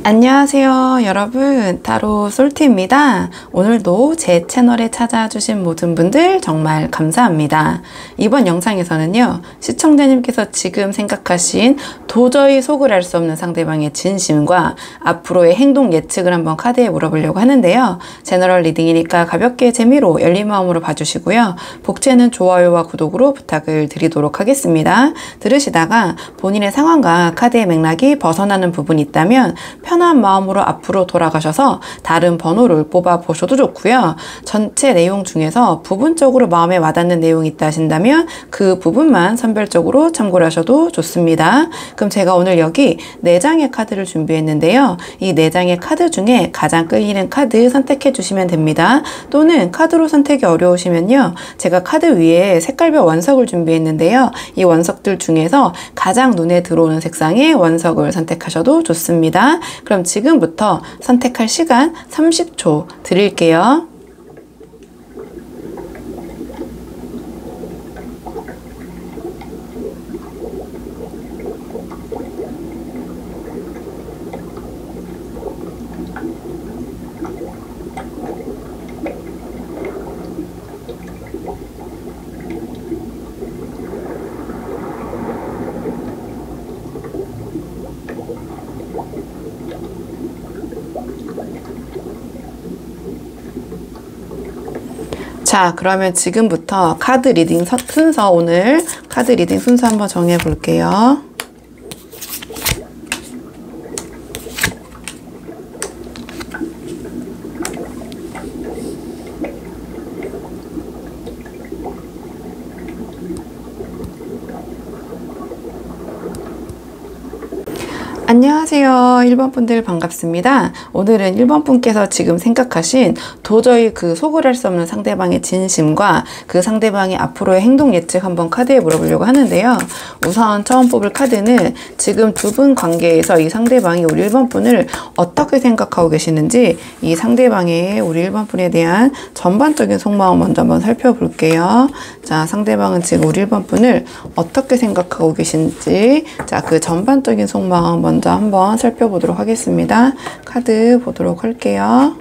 안녕하세요 여러분, 타로 솔티입니다. 오늘도 제 채널에 찾아주신 모든 분들 정말 감사합니다. 이번 영상에서는요, 시청자님께서 지금 생각하신 도저히 속을 알 수 없는 상대방의 진심과 앞으로의 행동 예측을 한번 카드에 물어보려고 하는데요. 제너럴 리딩이니까 가볍게 재미로 열린 마음으로 봐주시고요. 복채는 좋아요와 구독으로 부탁을 드리도록 하겠습니다. 들으시다가 본인의 상황과 카드의 맥락이 벗어나는 부분이 있다면 편한 마음으로 앞으로 돌아가셔서 다른 번호를 뽑아 보셔도 좋고요. 전체 내용 중에서 부분적으로 마음에 와닿는 내용이 있다 하신다면 그 부분만 선별적으로 참고를 하셔도 좋습니다. 그럼 제가 오늘 여기 4장의 카드를 준비했는데요. 이 4장의 카드 중에 가장 끌리는 카드 선택해 주시면 됩니다. 또는 카드로 선택이 어려우시면요, 제가 카드 위에 색깔별 원석을 준비했는데요. 이 원석들 중에서 가장 눈에 들어오는 색상의 원석을 선택하셔도 좋습니다. 그럼 지금부터 선택할 시간 30초 드릴게요. 자, 그러면 지금부터 카드 리딩 순서, 오늘 카드 리딩 순서 한번 정해 볼게요. 안녕하세요 1번 분들 반갑습니다. 오늘은 1번 분께서 지금 생각하신 도저히 그 속을 알 수 없는 상대방의 진심과 그 상대방의 앞으로의 행동 예측 한번 카드에 물어보려고 하는데요. 우선 처음 뽑을 카드는 지금 두 분 관계에서 이 상대방이 우리 1번 분을 어떻게 생각하고 계시는지, 이 상대방의 우리 1번 분에 대한 전반적인 속마음 먼저 한번 살펴볼게요. 자, 상대방은 지금 우리 1번 분을 어떻게 생각하고 계신지, 자, 그 전반적인 속마음 먼저 한번 살펴보도록 하겠습니다. 카드 보도록 할게요.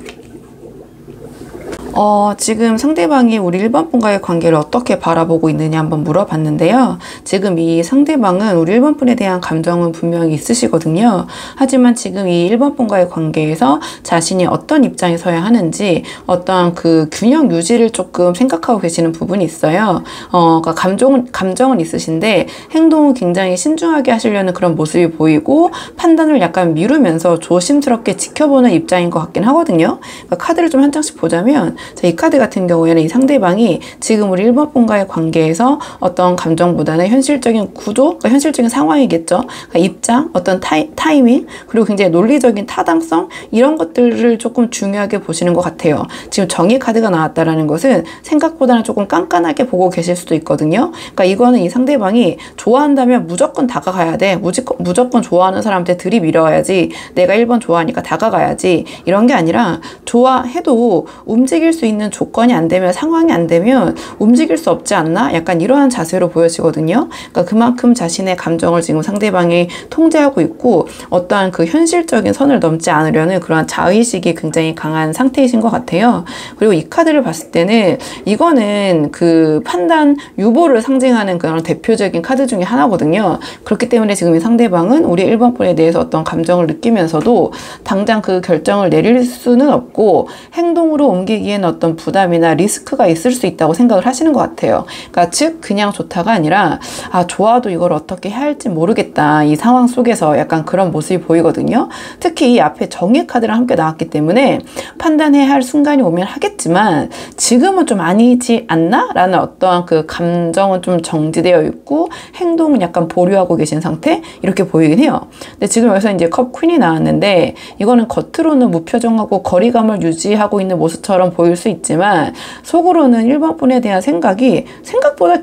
지금 상대방이 우리 1번 분과의 관계를 어떻게 바라보고 있느냐 한번 물어봤는데요. 지금 이 상대방은 우리 1번 분에 대한 감정은 분명히 있으시거든요. 하지만 지금 이 1번 분과의 관계에서 자신이 어떤 입장에 서야 하는지, 어떤 그 균형 유지를 조금 생각하고 계시는 부분이 있어요. 그러니까 감정은 있으신데 행동은 굉장히 신중하게 하시려는 그런 모습이 보이고, 판단을 약간 미루면서 조심스럽게 지켜보는 입장인 것 같긴 하거든요. 그러니까 카드를 좀 한 장씩 보자면, 자, 이 카드 같은 경우에는 이 상대방이 지금 우리 1번 분과의 관계에서 어떤 감정보다는 현실적인 구조, 그러니까 현실적인 상황이겠죠. 그러니까 입장, 어떤 타이밍, 그리고 굉장히 논리적인 타당성, 이런 것들을 조금 중요하게 보시는 것 같아요. 지금 정의 카드가 나왔다라는 것은 생각보다는 조금 깐깐하게 보고 계실 수도 있거든요. 그러니까 이거는 이 상대방이 좋아한다면 무조건 다가가야 돼. 무조건 좋아하는 사람한테 들이밀어야지. 내가 1번 좋아하니까 다가가야지. 이런 게 아니라, 좋아해도 움직일 수 있는 조건이 안 되면, 상황이 안 되면 움직일 수 없지 않나? 약간 이러한 자세로 보여지거든요. 그러니까 그만큼 자신의 감정을 지금 상대방이 통제하고 있고, 어떠한 그 현실적인 선을 넘지 않으려는 그러한 자의식이 굉장히 강한 상태이신 것 같아요. 그리고 이 카드를 봤을 때는 이거는 그 판단 유보를 상징하는 그런 대표적인 카드 중에 하나거든요. 그렇기 때문에 지금 이 상대방은 우리 1번 분에 대해서 어떤 감정을 느끼면서도 당장 그 결정을 내릴 수는 없고, 행동으로 옮기기에는 어떤 부담이나 리스크가 있을 수 있다고 생각을 하시는 것 같아요. 그러니까 즉 그냥 좋다가 아니라, 아, 좋아도 이걸 어떻게 해야 할지 모르겠다, 이 상황 속에서 약간 그런 모습이 보이거든요. 특히 이 앞에 정의 카드랑 함께 나왔기 때문에 판단해야 할 순간이 오면 하겠지만, 지금은 좀 아니지 않나? 라는 어떠한 그 감정은 좀 정지되어 있고, 행동은 약간 보류하고 계신 상태? 이렇게 보이긴 해요. 근데 지금 여기서 이제 컵 퀸이 나왔는데, 이거는 겉으로는 무표정하고 거리감을 유지하고 있는 모습처럼 보일 수 있지만, 속으로는 1번 분에 대한 생각이 생각보다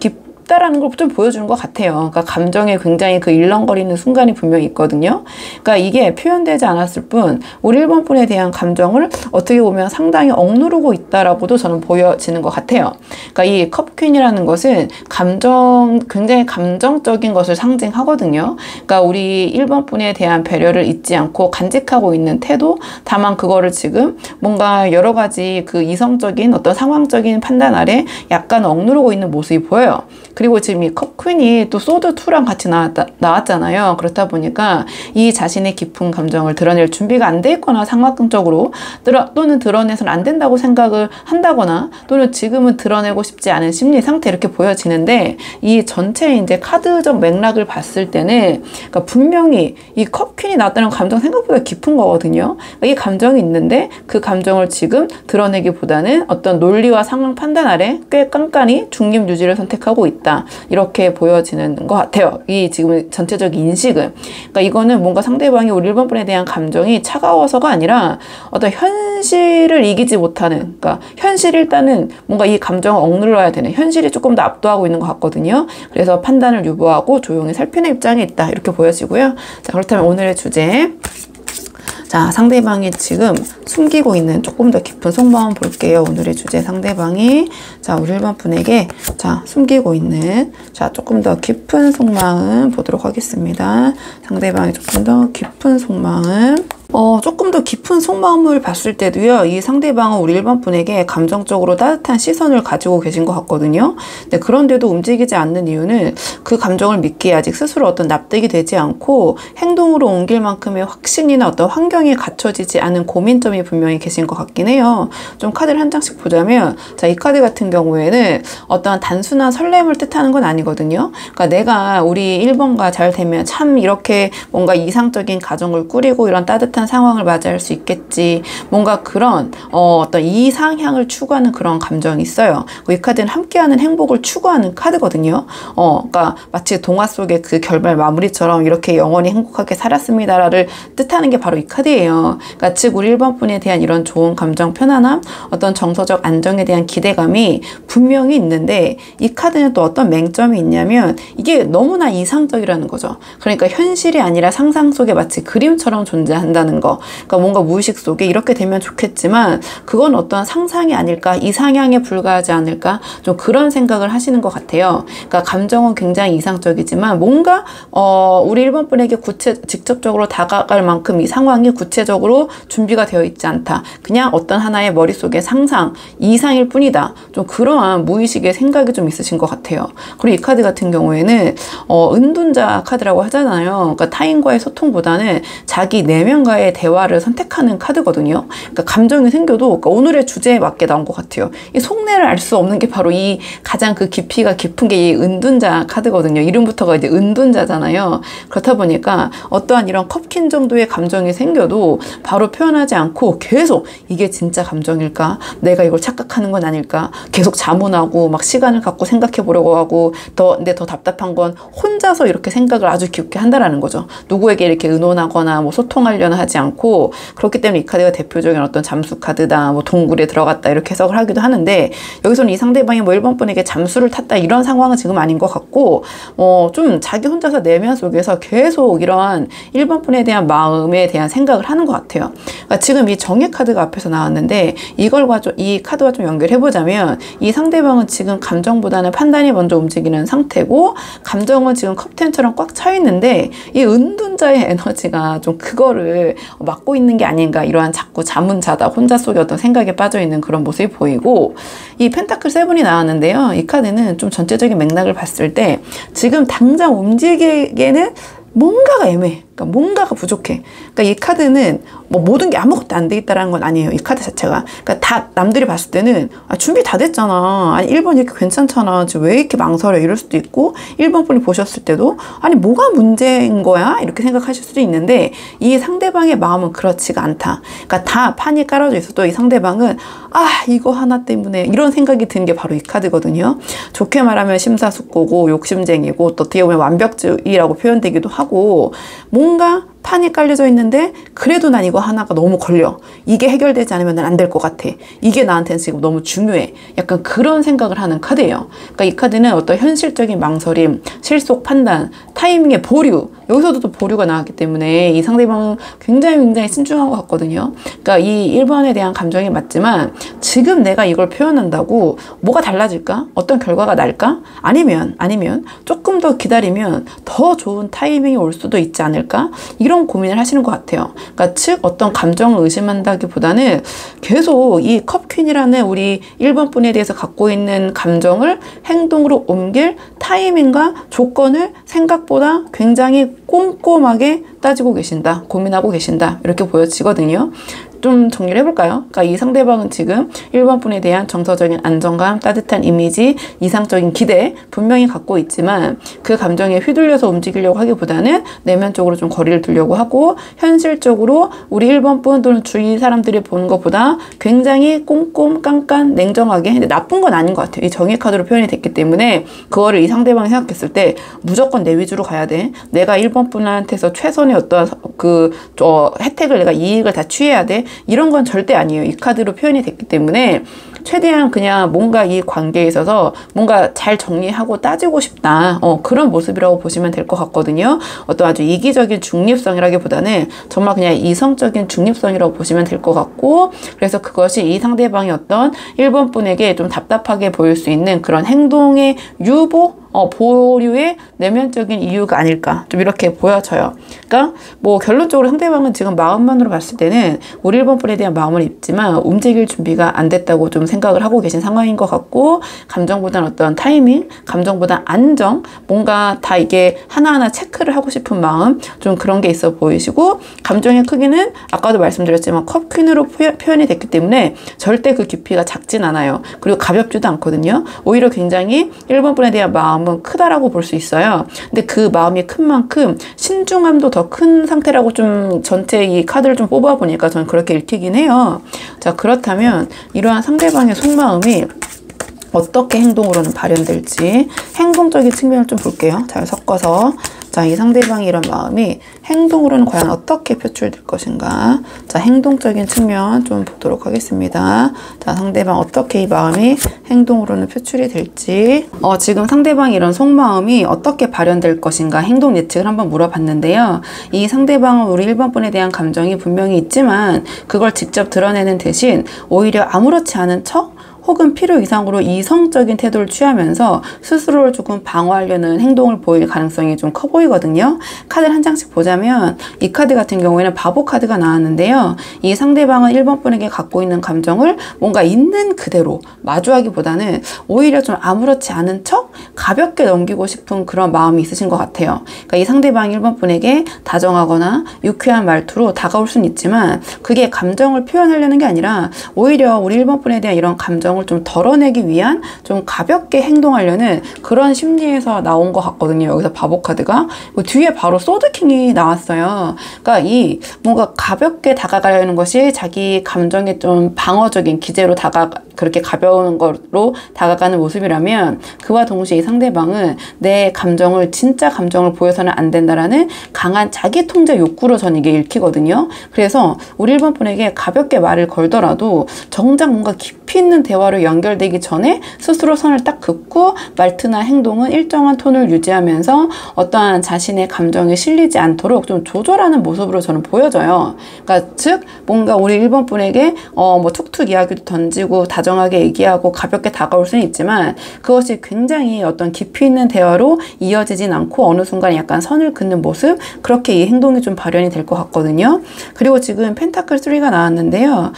없다라는 걸 좀 보여주는 것 같아요. 그러니까 감정에 굉장히 그 일렁거리는 순간이 분명히 있거든요. 그러니까 이게 표현되지 않았을 뿐 우리 1번 분에 대한 감정을 어떻게 보면 상당히 억누르고 있다라고도 저는 보여지는 것 같아요. 그러니까 이 컵퀸이라는 것은 굉장히 감정적인 것을 상징하거든요. 그러니까 우리 1번 분에 대한 배려를 잊지 않고 간직하고 있는 태도, 다만 그거를 지금 뭔가 여러 가지 그 이성적인 어떤 상황적인 판단 아래 약간 억누르고 있는 모습이 보여요. 그리고 지금 이 컵퀸이 또 소드2랑 같이 나왔잖아요. 그렇다 보니까 이 자신의 깊은 감정을 드러낼 준비가 안 돼 있거나 상황적으로 또는 드러내서는 안 된다고 생각을 한다거나 또는 지금은 드러내고 싶지 않은 심리 상태 이렇게 보여지는데 이 전체 이제 카드적 맥락을 봤을 때는 그러니까 분명히 이 컵퀸이 나왔다는 감정 생각보다 깊은 거거든요. 그러니까 이 감정이 있는데 그 감정을 지금 드러내기보다는 어떤 논리와 상황 판단 아래 꽤 깐깐히 중립 유지를 선택하고 있다. 이렇게 보여지는 것 같아요. 이 지금 전체적인 인식은. 그러니까 이거는 뭔가 상대방이 우리 1번 분에 대한 감정이 차가워서가 아니라 어떤 현실을 이기지 못하는, 그러니까 현실 일단은 뭔가 이 감정을 억눌러야 되는 현실이 조금 더 압도하고 있는 것 같거든요. 그래서 판단을 유보하고 조용히 살피는 입장에 있다. 이렇게 보여지고요. 자, 그렇다면 오늘의 주제. 자, 상대방이 지금 숨기고 있는 조금 더 깊은 속마음 볼게요. 오늘의 주제 상대방이 자, 우리 1번 분에게 자, 숨기고 있는 자, 조금 더 깊은 속마음 보도록 하겠습니다. 상대방이 조금 더 깊은 속마음 조금 더 깊은 속마음을 봤을 때도요, 이 상대방은 우리 1번 분에게 감정적으로 따뜻한 시선을 가지고 계신 것 같거든요. 근데 그런데도 움직이지 않는 이유는 그 감정을 믿기에 아직 스스로 어떤 납득이 되지 않고 행동으로 옮길 만큼의 확신이나 어떤 환경이 갖춰지지 않은 고민점이 분명히 계신 것 같긴 해요. 좀 카드를 한 장씩 보자면, 자, 이 카드 같은 경우에는 어떤 단순한 설렘을 뜻하는 건 아니거든요. 그러니까 내가 우리 1번과 잘 되면 참 이렇게 뭔가 이상적인 가정을 꾸리고 이런 따뜻한 상황을 맞이할 수 있겠지. 뭔가 그런 어떤 이상향을 추구하는 그런 감정이 있어요. 이 카드는 함께하는 행복을 추구하는 카드거든요. 그러니까 마치 동화 속의 그 결말 마무리처럼 이렇게 영원히 행복하게 살았습니다를 뜻하는 게 바로 이 카드예요. 그러니까 즉 우리 1번 분에 대한 이런 좋은 감정, 편안함, 어떤 정서적 안정에 대한 기대감이 분명히 있는데 이 카드는 또 어떤 맹점이 있냐면 이게 너무나 이상적이라는 거죠. 그러니까 현실이 아니라 상상 속에 마치 그림처럼 존재한다는 거. 그러니까 뭔가 무의식 속에 이렇게 되면 좋겠지만 그건 어떤 상상이 아닐까, 이상향에 불과하지 않을까, 좀 그런 생각을 하시는 것 같아요. 그러니까 감정은 굉장히 이상적이지만 뭔가 우리 1번 분에게 직접적으로 다가갈 만큼 이 상황이 구체적으로 준비가 되어 있지 않다. 그냥 어떤 하나의 머릿속의 상상, 이상일 뿐이다. 좀 그러한 무의식의 생각이 좀 있으신 것 같아요. 그리고 이 카드 같은 경우에는 은둔자 카드라고 하잖아요. 그러니까 타인과의 소통보다는 자기 내면과의 대화를 선택하는 카드거든요. 그러니까 감정이 생겨도 그러니까 오늘의 주제에 맞게 나온 것 같아요. 이 속내를 알 수 없는 게 바로 이 가장 그 깊이가 깊은 게 이 은둔자 카드거든요. 이름부터가 이제 은둔자잖아요. 그렇다 보니까 어떠한 이런 컵킨 정도의 감정이 생겨도 바로 표현하지 않고 계속 이게 진짜 감정일까? 내가 이걸 착각하는 건 아닐까? 계속 자문하고 막 시간을 갖고 생각해 보려고 하고 근데 더 답답한 건 혼자서 이렇게 생각을 아주 깊게 한다라는 거죠. 누구에게 이렇게 의논하거나 뭐 소통하려는 하지 않고, 그렇기 때문에 이 카드가 대표적인 어떤 잠수 카드다, 뭐 동굴에 들어갔다 이렇게 해석을 하기도 하는데, 여기서는 이 상대방이 뭐 1번 분에게 잠수를 탔다 이런 상황은 지금 아닌 것 같고, 좀 자기 혼자서 내면 속에서 계속 이러한 1번 분에 대한 마음에 대한 생각을 하는 것 같아요. 그러니까 지금 이 정의 카드가 앞에서 나왔는데 이 카드와 좀 연결해보자면 이 상대방은 지금 감정보다는 판단이 먼저 움직이는 상태고, 감정은 지금 컵10처럼 꽉 차 있는데 이 은둔자의 에너지가 좀 그거를 막고 있는 게 아닌가, 이러한 자꾸 자문자다, 혼자 속에 어떤 생각에 빠져 있는 그런 모습이 보이고, 이 펜타클 7이 나왔는데요. 이 카드는 좀 전체적인 맥락을 봤을 때 지금 당장 움직이기에는 뭔가가 애매해. 그러니까 뭔가가 부족해. 그러니까 이 카드는 뭐 모든 게 아무것도 안 돼 있다라는 건 아니에요. 이 카드 자체가. 그러니까 다 남들이 봤을 때는 준비 다 됐잖아. 아니 1번 이렇게 괜찮잖아. 지금 왜 이렇게 망설여? 이럴 수도 있고, 1번 분이 보셨을 때도 아니 뭐가 문제인 거야? 이렇게 생각하실 수도 있는데 이 상대방의 마음은 그렇지가 않다. 그러니까 다 판이 깔아져 있어도 이 상대방은 이거 하나 때문에 이런 생각이 든 게 바로 이 카드거든요. 좋게 말하면 심사숙고고 욕심쟁이고 또 어떻게 보면 완벽주의라고 표현되기도 하고 뭔가 판이 깔려져 있는데 그래도 난 이거 하나가 너무 걸려. 이게 해결되지 않으면 난 안 될 것 같아. 이게 나한테는 지금 너무 중요해. 약간 그런 생각을 하는 카드예요. 그러니까 이 카드는 어떤 현실적인 망설임, 실속 판단, 타이밍의 보류, 여기서도 또 보류가 나왔기 때문에 이 상대방은 굉장히 신중한 것 같거든요. 그러니까 이 1번에 대한 감정이 맞지만 지금 내가 이걸 표현한다고 뭐가 달라질까? 어떤 결과가 날까? 아니면 조금 더 기다리면 더 좋은 타이밍이 올 수도 있지 않을까? 이런 고민을 하시는 것 같아요. 그러니까 즉 어떤 감정을 의심한다기보다는 계속 이 컵퀸이라는 우리 1번 분에 대해서 갖고 있는 감정을 행동으로 옮길 타이밍과 조건을 생각보다 굉장히 꼼꼼하게 따지고 계신다, 고민하고 계신다, 이렇게 보여지거든요. 좀 정리를 해볼까요? 그러니까 이 상대방은 지금 1번 분에 대한 정서적인 안정감, 따뜻한 이미지, 이상적인 기대 분명히 갖고 있지만 그 감정에 휘둘려서 움직이려고 하기보다는 내면적으로 좀 거리를 두려고 하고 현실적으로 우리 1번 분 또는 주위 사람들이 보는 것보다 굉장히 꼼꼼, 깐깐, 냉정하게, 근데 나쁜 건 아닌 것 같아요. 이 정의 카드로 표현이 됐기 때문에 그거를 이 상대방이 생각했을 때 무조건 내 위주로 가야 돼. 내가 1번 분한테서 최선의 어떤 혜택을 내가 이익을 다 취해야 돼. 이런 건 절대 아니에요. 이 카드로 표현이 됐기 때문에 최대한 그냥 뭔가 이 관계에 있어서 뭔가 잘 정리하고 따지고 싶다. 그런 모습이라고 보시면 될 것 같거든요. 어떤 아주 이기적인 중립성이라기보다는 정말 그냥 이성적인 중립성이라고 보시면 될 것 같고, 그래서 그것이 이 상대방이 어떤 1번 분에게 좀 답답하게 보일 수 있는 그런 행동의 유보, 보류의 내면적인 이유가 아닐까, 좀 이렇게 보여져요. 그러니까 뭐 결론적으로 상대방은 지금 마음만으로 봤을 때는 우리 1번 분에 대한 마음을 입지만 움직일 준비가 안 됐다고 좀 생각을 하고 계신 상황인 것 같고, 감정보다는 어떤 타이밍, 감정보다 안정, 뭔가 다 이게 하나하나 체크를 하고 싶은 마음, 좀 그런 게 있어 보이시고, 감정의 크기는 아까도 말씀드렸지만 컵퀸으로 표현이 됐기 때문에 절대 그 깊이가 작진 않아요. 그리고 가볍지도 않거든요. 오히려 굉장히 1번 분에 대한 마음은 크다라고 볼 수 있어요. 근데 그 마음이 큰 만큼 신중함도 더 큰 상태라고 좀 전체 이 카드를 좀 뽑아보니까 저는 그렇게 읽히긴 해요. 자, 그렇다면 이러한 상대방의 속마음이 어떻게 행동으로는 발현될지 행동적인 측면을 좀 볼게요. 잘 섞어서. 자, 이 상대방의 이런 마음이 행동으로는 과연 어떻게 표출될 것인가. 자, 행동적인 측면 좀 보도록 하겠습니다. 자, 상대방 어떻게 이 마음이 행동으로는 표출이 될지. 지금 상대방의 이런 속마음이 어떻게 발현될 것인가 행동 예측을 한번 물어봤는데요. 이 상대방은 우리 1번 분에 대한 감정이 분명히 있지만 그걸 직접 드러내는 대신 오히려 아무렇지 않은 척 혹은 필요 이상으로 이성적인 태도를 취하면서 스스로를 조금 방어하려는 행동을 보일 가능성이 좀 커 보이거든요. 카드를 한 장씩 보자면 이 카드 같은 경우에는 바보 카드가 나왔는데요. 이 상대방은 1번 분에게 갖고 있는 감정을 뭔가 있는 그대로 마주하기보다는 오히려 좀 아무렇지 않은 척 가볍게 넘기고 싶은 그런 마음이 있으신 것 같아요. 그러니까 이 상대방 1번 분에게 다정하거나 유쾌한 말투로 다가올 수는 있지만 그게 감정을 표현하려는 게 아니라 오히려 우리 1번 분에 대한 이런 감정을 좀 덜어내기 위한 좀 가볍게 행동하려는 그런 심리에서 나온 것 같거든요. 여기서 바보 카드가. 뒤에 바로 소드킹이 나왔어요. 그러니까 이 뭔가 가볍게 다가가려는 것이 자기 감정에 좀 방어적인 기제로 그렇게 가벼운 거로 다가가는 모습이라면 그와 동시에 이 상대방은 내 감정을 진짜 감정을 보여서는 안 된다라는 강한 자기 통제 욕구로 저는 이게 읽히거든요. 그래서 우리 1번 분에게 가볍게 말을 걸더라도 정작 뭔가 깊이 있는 대화로 연결되기 전에 스스로 선을 딱 긋고 말투나 행동은 일정한 톤을 유지하면서 어떠한 자신의 감정에 실리지 않도록 좀 조절하는 모습으로 저는 보여져요. 그러니까 즉 뭔가 우리 1번 분에게 뭐 툭툭 이야기도 던지고 다정하게 얘기하고 가볍게 다가올 수는 있지만 그것이 굉장히 어떤 깊이 있는 대화로 이어지진 않고 어느 순간 약간 선을 긋는 모습, 그렇게 이 행동이 좀 발현이 될 것 같거든요. 그리고 지금 펜타클 3가 나왔는데요.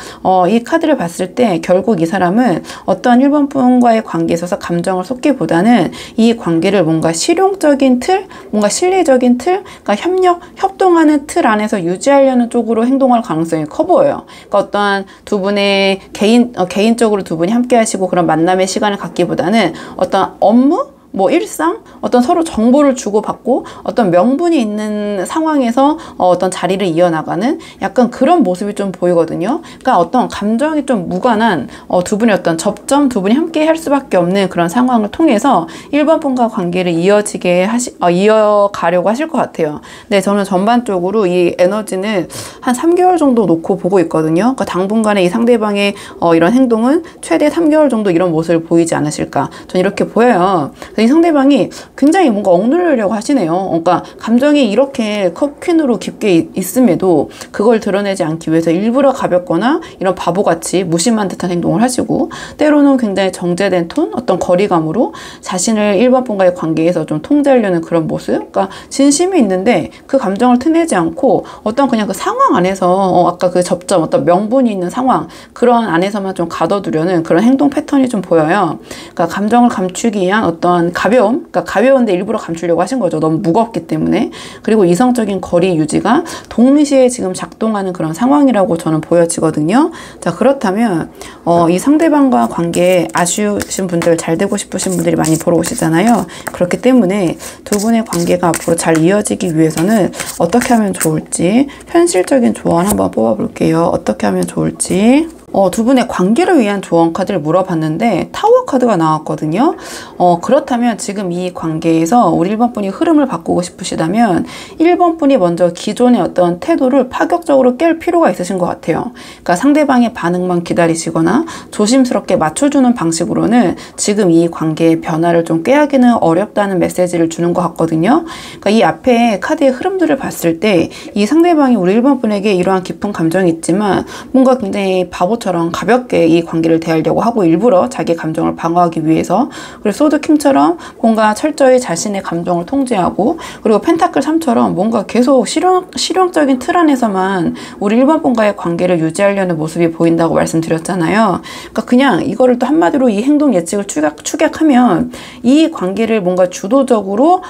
이 카드를 봤을 때 결국 이 사람은 어떠한 1번 분과의 관계에 있어서 감정을 쏟기보다는 이 관계를 뭔가 실용적인 틀, 뭔가 실리적인 틀, 그러니까 협동하는 틀 안에서 유지하려는 쪽으로 행동할 가능성이 커 보여요. 그러니까 어떠한 두 분의 개인적으로 두 분이 함께 하시고 그런 만남의 시간을 갖기보다는 어떤 업무? 뭐 일상, 어떤 서로 정보를 주고받고 어떤 명분이 있는 상황에서 어떤 자리를 이어나가는 약간 그런 모습이 좀 보이거든요. 그러니까 어떤 감정이 좀 무관한 두 분의 어떤 접점, 두 분이 함께 할 수밖에 없는 그런 상황을 통해서 1번 분과 관계를 이어가려고 하실 것 같아요. 네, 저는 전반적으로 이 에너지는 한 3개월 정도 놓고 보고 있거든요. 그러니까 당분간의 이 상대방의 이런 행동은 최대 3개월 정도 이런 모습을 보이지 않으실까. 저는 이렇게 보여요. 이 상대방이 굉장히 뭔가 억누르려고 하시네요. 그러니까 감정이 이렇게 컵퀸으로 깊게 있음에도 그걸 드러내지 않기 위해서 일부러 가볍거나 이런 바보같이 무심한 듯한 행동을 하시고, 때로는 굉장히 정제된 톤, 어떤 거리감으로 자신을 1번 분과의 관계에서 좀 통제하려는 그런 모습. 그러니까 진심이 있는데 그 감정을 티내지 않고 어떤 그냥 그 상황 안에서 아까 그 접점, 어떤 명분이 있는 상황, 그런 안에서만 좀 가둬두려는 그런 행동 패턴이 좀 보여요. 그러니까 감정을 감추기 위한 어떤 가벼움, 그러니까 가벼운데 일부러 감추려고 하신 거죠. 너무 무겁기 때문에. 그리고 이성적인 거리 유지가 동시에 지금 작동하는 그런 상황이라고 저는 보여지거든요. 자, 그렇다면 이 상대방과 관계 아쉬우신 분들, 잘 되고 싶으신 분들이 많이 보러 오시잖아요. 그렇기 때문에 두 분의 관계가 앞으로 잘 이어지기 위해서는 어떻게 하면 좋을지 현실적인 조언 한번 뽑아볼게요. 어떻게 하면 좋을지. 두 분의 관계를 위한 조언 카드를 물어봤는데 타워 카드가 나왔거든요. 그렇다면 지금 이 관계에서 우리 1번 분이 흐름을 바꾸고 싶으시다면 1번 분이 먼저 기존의 어떤 태도를 파격적으로 깰 필요가 있으신 것 같아요. 그러니까 상대방의 반응만 기다리시거나 조심스럽게 맞춰주는 방식으로는 지금 이 관계의 변화를 좀 꾀하기는 어렵다는 메시지를 주는 것 같거든요. 그러니까 이 앞에 카드의 흐름들을 봤을 때 이 상대방이 우리 1번 분에게 이러한 깊은 감정이 있지만 뭔가 굉장히 바보처럼 가볍게 이 관계를 대하려고 하고, 일부러 자기 감정을 방어하기 위해서. 그리고 소드킹처럼 뭔가 철저히 자신의 감정을 통제하고, 그리고 펜타클 3처럼 뭔가 계속 실용적인 틀 안에서만 우리 1번 분과의 관계를 유지하려는 모습이 보인다고 말씀드렸잖아요. 그러니까 그냥 이거를 또 한마디로 이 행동 예측을 축약하면 이 관계를 뭔가 주도적으로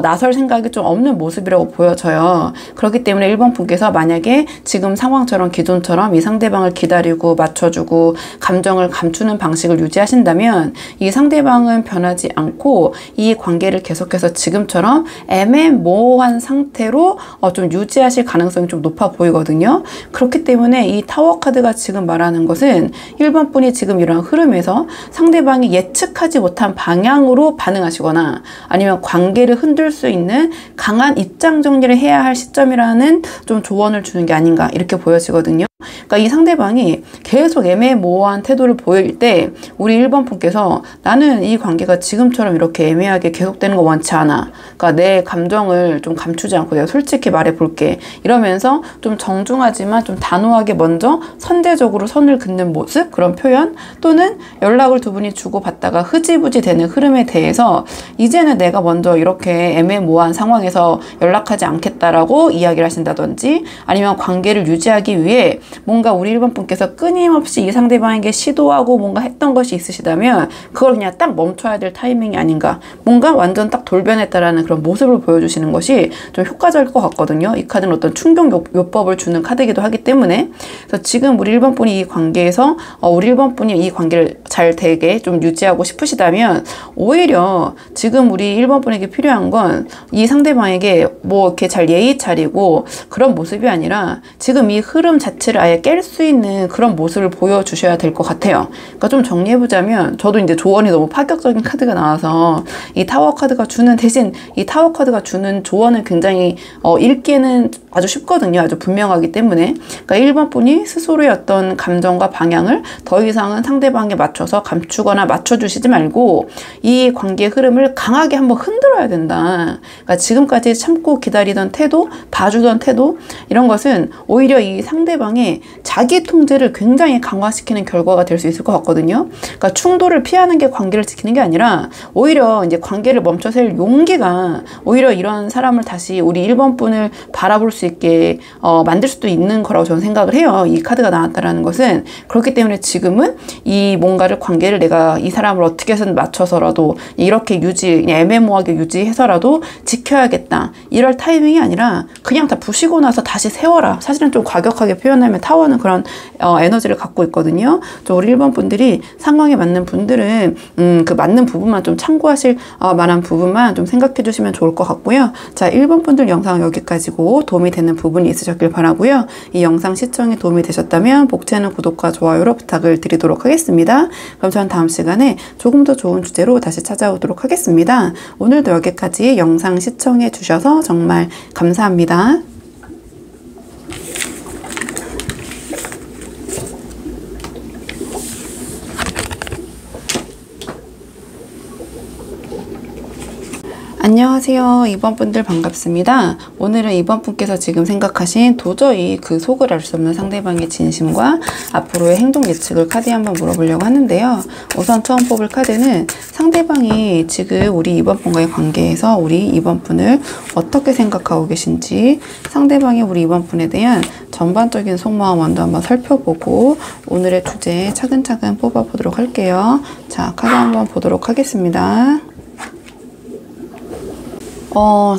나설 생각이 좀 없는 모습이라고 보여져요. 그렇기 때문에 1번 분께서 만약에 지금 상황처럼 기존처럼 이 상대방을 기다리고 맞춰주고 감정을 감추는 방식을 유지하신다면 이 상대방은 변하지 않고 이 관계를 계속해서 지금처럼 애매모호한 상태로 좀 유지하실 가능성이 좀 높아 보이거든요. 그렇기 때문에 이 타워 카드가 지금 말하는 것은 1번 분이 지금 이런 흐름에서 상대방이 예측하지 못한 방향으로 반응하시거나 아니면 관계를 흔들 수 있는 강한 입장 정리를 해야 할 시점이라는 좀 조언을 주는 게 아닌가, 이렇게 보여지거든요. 그러니까 이 상대방이 계속 애매모호한 태도를 보일 때 우리 1번 분께서 나는 이 관계가 지금처럼 이렇게 애매하게 계속되는 거 원치 않아. 그러니까 내 감정을 좀 감추지 않고 내가 솔직히 말해볼게. 이러면서 좀 정중하지만 좀 단호하게 먼저 선제적으로 선을 긋는 모습, 그런 표현, 또는 연락을 두 분이 주고받다가 흐지부지 되는 흐름에 대해서 이제는 내가 먼저 이렇게 애매모호한 상황에서 연락하지 않겠다라고 이야기를 하신다든지, 아니면 관계를 유지하기 위해 뭔가 우리 1번 분께서 끊임없이 이 상대방에게 시도하고 뭔가 했던 것이 있으시다면 그걸 그냥 딱 멈춰야 될 타이밍이 아닌가, 뭔가 완전 딱 돌변했다라는 그런 모습을 보여주시는 것이 좀 효과적일 것 같거든요. 이 카드는 어떤 충격 요법을 주는 카드이기도 하기 때문에. 그래서 지금 우리 1번 분이 이 관계에서 우리 1번 분이 이 관계를 잘 되게 좀 유지하고 싶으시다면 오히려 지금 우리 1번 분에게 필요한 건 이 상대방에게 뭐 이렇게 잘 예의 차리고 그런 모습이 아니라 지금 이 흐름 자체를 아예 깰 수 있는 그런 모습을 보여주셔야 될 것 같아요. 그러니까 좀 정리해보자면, 저도 이제 조언이 너무 파격적인 카드가 나와서 이 타워 카드가 주는, 대신 이 타워 카드가 주는 조언은 굉장히 읽기에는 아주 쉽거든요. 아주 분명하기 때문에. 그러니까 1번 분이 스스로의 어떤 감정과 방향을 더 이상은 상대방에 맞춰서 감추거나 맞춰주시지 말고 이 관계의 흐름을 강하게 한번 흔들어야 된다. 그러니까 지금까지 참고 기다리던 태도, 봐주던 태도, 이런 것은 오히려 이 상대방의 자기 통제를 굉장히 강화시키는 결과가 될 수 있을 것 같거든요. 그러니까 충돌을 피하는 게 관계를 지키는 게 아니라 오히려 이제 관계를 멈춰 셀 용기가 오히려 이런 사람을 다시 우리 1번 분을 바라볼 수 있게 만들 수도 있는 거라고 저는 생각을 해요. 이 카드가 나왔다라는 것은. 그렇기 때문에 지금은 이 뭔가를, 관계를 내가 이 사람을 어떻게 해서든 맞춰서라도 이렇게 애매모호하게 유지해서라도 지켜 지켜야겠다 이럴 타이밍이 아니라 그냥 다 부시고 나서 다시 세워라. 사실은 좀 과격하게 표현하면 타워는 그런 에너지를 갖고 있거든요. 좀 우리 1번 분들이 상황에 맞는 분들은 그 맞는 부분만 좀 참고하실 만한 부분만 좀 생각해 주시면 좋을 것 같고요. 자, 1번 분들 영상은 여기까지고 도움이 되는 부분이 있으셨길 바라고요. 이 영상 시청에 도움이 되셨다면 복채널 구독과 좋아요로 부탁을 드리도록 하겠습니다. 그럼 저는 다음 시간에 조금 더 좋은 주제로 다시 찾아오도록 하겠습니다. 오늘도 여기까지 영상 시청해 주셔서 정말 감사합니다. 안녕하세요. 2번 분들 반갑습니다. 오늘은 2번 분께서 지금 생각하신 도저히 그 속을 알 수 없는 상대방의 진심과 앞으로의 행동 예측을 카드에 한번 물어보려고 하는데요. 우선 처음 뽑을 카드는 상대방이 지금 우리 2번 분과의 관계에서 우리 2번 분을 어떻게 생각하고 계신지, 상대방이 우리 2번 분에 대한 전반적인 속마음 먼저 한번 살펴보고 오늘의 주제 차근차근 뽑아보도록 할게요. 자, 카드 한번 보도록 하겠습니다.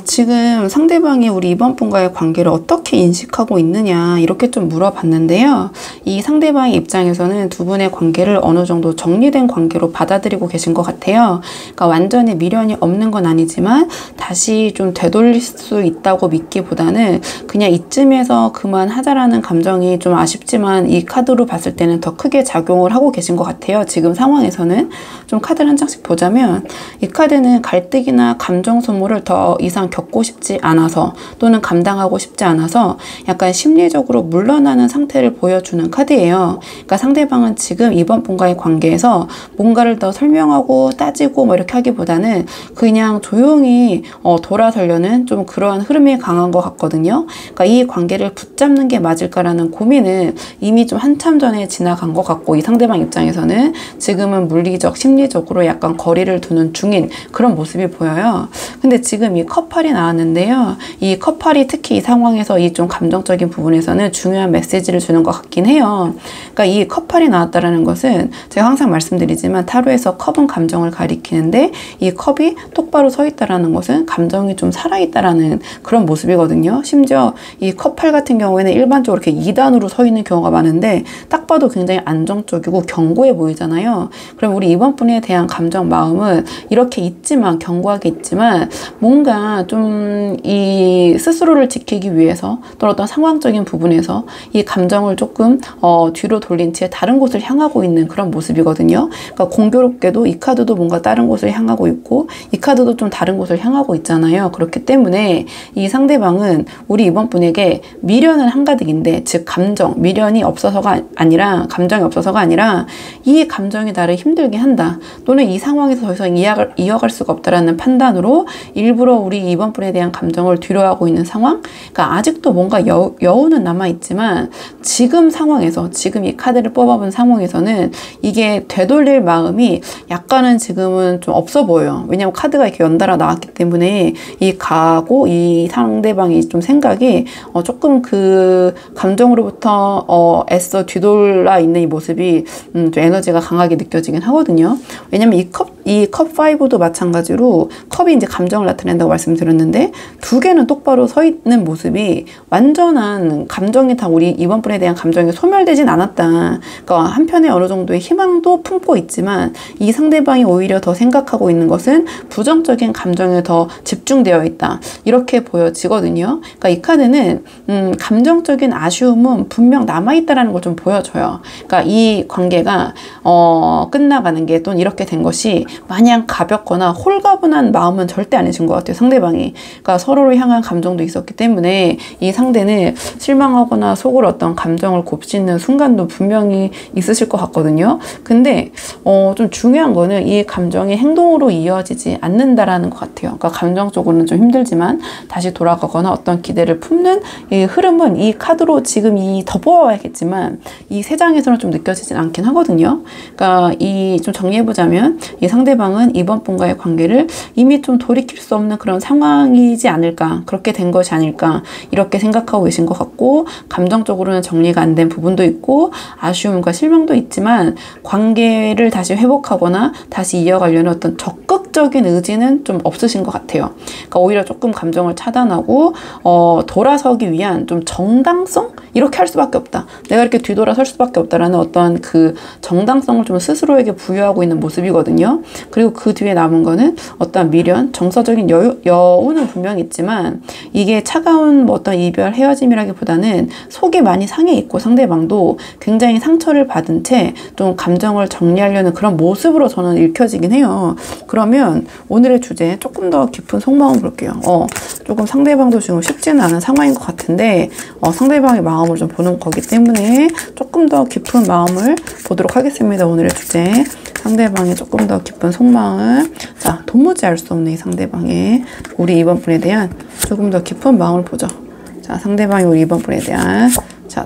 지금 상대방이 우리 2번 분과의 관계를 어떻게 인식하고 있느냐 이렇게 좀 물어봤는데요. 이 상대방의 입장에서는 두 분의 관계를 어느 정도 정리된 관계로 받아들이고 계신 것 같아요. 그러니까 완전히 미련이 없는 건 아니지만 다시 좀 되돌릴 수 있다고 믿기보다는 그냥 이쯤에서 그만하자라는 감정이 좀 아쉽지만 이 카드로 봤을 때는 더 크게 작용을 하고 계신 것 같아요. 지금 상황에서는. 좀 카드를 한 장씩 보자면 이 카드는 갈등이나 감정 소모를 더 이상 겪고 싶지 않아서 또는 감당하고 싶지 않아서 약간 심리적으로 물러나는 상태를 보여주는 카드예요. 그러니까 상대방은 지금 2번 분과의 관계에서 뭔가를 더 설명하고 따지고 뭐 이렇게 하기보다는 그냥 조용히 돌아서려는 좀 그런 흐름이 강한 것 같거든요. 그러니까 이 관계를 붙잡는 게 맞을까라는 고민은 이미 좀 한참 전에 지나간 것 같고, 이 상대방 입장에서는 지금은 물리적, 심리적으로 약간 거리를 두는 중인 그런 모습이 보여요. 근데 지금 이 컵팔이 나왔는데요. 이 컵팔이 특히 이 상황에서 이 좀 감정적인 부분에서는 중요한 메시지를 주는 것 같긴 해요. 그러니까 이 컵팔이 나왔다라는 것은 제가 항상 말씀드리지만 타로에서 컵은 감정을 가리키는데 이 컵이 똑바로 서 있다라는 것은 감정이 좀 살아있다라는 그런 모습이거든요. 심지어 이 컵팔 같은 경우에는 일반적으로 이렇게 2단으로 서 있는 경우가 많은데 딱 봐도 굉장히 안정적이고 견고해 보이잖아요. 그럼 우리 2번 분에 대한 감정 마음은 이렇게 있지만, 견고하게 있지만 뭔가 좀 이 스스로를 지키기 위해서 또는 어떤 상황적인 부분에서 이 감정을 조금 뒤로 돌린 채 다른 곳을 향하고 있는 그런 모습이거든요. 그러니까 공교롭게도 이 카드도 뭔가 다른 곳을 향하고 있고 이 카드도 좀 다른 곳을 향하고 있잖아요. 그렇기 때문에 이 상대방은 우리 이번 분에게 미련은 한가득인데, 즉 감정, 미련이 없어서가 아니라, 감정이 없어서가 아니라 이 감정이 나를 힘들게 한다, 또는 이 상황에서 더 이상 이어갈 수가 없다라는 판단으로 일부러 우리 이번 분에 대한 감정을 뒤로하고 있는 상황. 그러니까 아직도 뭔가 여운은 남아있지만 지금 상황에서, 지금 이 카드를 뽑아본 상황에서는 이게 되돌릴 마음이 약간은 지금은 좀 없어 보여요. 왜냐면 카드가 이렇게 연달아 나왔기 때문에 이 가고 이 상대방이 좀 생각이 조금 그 감정으로부터 애써 뒤돌아 있는 이 모습이 좀 에너지가 강하게 느껴지긴 하거든요. 왜냐면 이 컵 5도 마찬가지로 컵이 이제 감정을 나타낸다고 말씀드렸는데 두 개는 똑바로 서 있는 모습이 완전한 감정이 다 우리 이번 분에 대한 감정이 소멸되진 않았다. 그러니까 한편에 어느 정도의 희망도 품고 있지만 이 상대방이 오히려 더 생각하고 있는 것은 부정적인 감정에 더 집중되어 있다, 이렇게 보여지거든요. 그러니까 이 카드는 감정적인 아쉬움은 분명 남아있다라는 걸 좀 보여줘요. 그러니까 이 관계가 끝나가는 게, 또는 이렇게 된 것이 마냥 가볍거나 홀가분한 마음은 절대 아니신 것 같아요, 상대방이. 그러니까 서로를 향한 감정도 있었기 때문에 이 상대는 실망하거나 속으로 어떤 감정을 곱씹는 순간도 분명히 있으실 것 같거든요. 근데 좀 중요한 거는 이 감정이 행동으로 이어지지 않는다라는 것 같아요. 그러니까 감정적으로는 좀 힘들지만 다시 돌아가거나 어떤 기대를 품는 이 흐름은 이 카드로 지금 더 뽑아야겠지만 이 세 장에서는 좀 느껴지진 않긴 하거든요. 그러니까 좀 정리해보자면 이 상대방은 이번 분과의 관계를 이미 좀 돌이킬 수 없는 그런 상황이지 않을까, 그렇게 된 것이 아닐까 이렇게 생각하고 계신 것 같고, 감정적으로는 정리가 안 된 부분도 있고 아쉬움과 실망도 있지만 관계를 다시 회복하거나 다시 이어가려는 어떤 적극적인 의지는 좀 없으신 것 같아요. 그러니까 오히려 조금 감정을 차단하고 돌아서기 위한 좀 정당성? 이렇게 할 수밖에 없다. 내가 이렇게 뒤돌아설 수밖에 없다라는 어떤 그 정당성을 좀 스스로에게 부여하고 있는 모습이거든요. 그리고 그 뒤에 남은 거는 어떤 미련, 정서적인 여운은 분명히 있지만 이게 차가운 뭐 어떤 이별, 헤어짐이라기보다는 속이 많이 상해 있고 상대방도 굉장히 상처를 받은 채 좀 감정을 정리하려는 그런 모습으로 저는 읽혀지긴 해요. 그러면 오늘의 주제 조금 더 깊은 속마음 볼게요. 조금 상대방도 지금 쉽지는 않은 상황인 것 같은데 상대방의 마음을 좀 보는 거기 때문에 조금 더 깊은 마음을 보도록 하겠습니다. 오늘의 주제, 상대방의 조금 더 깊은 속마음. 자, 도무지 알 수 없는 이 상대방의 우리 이번 분에 대한 조금 더 깊은 마음을 보죠. 자, 상대방이 우리 이번 분에 대한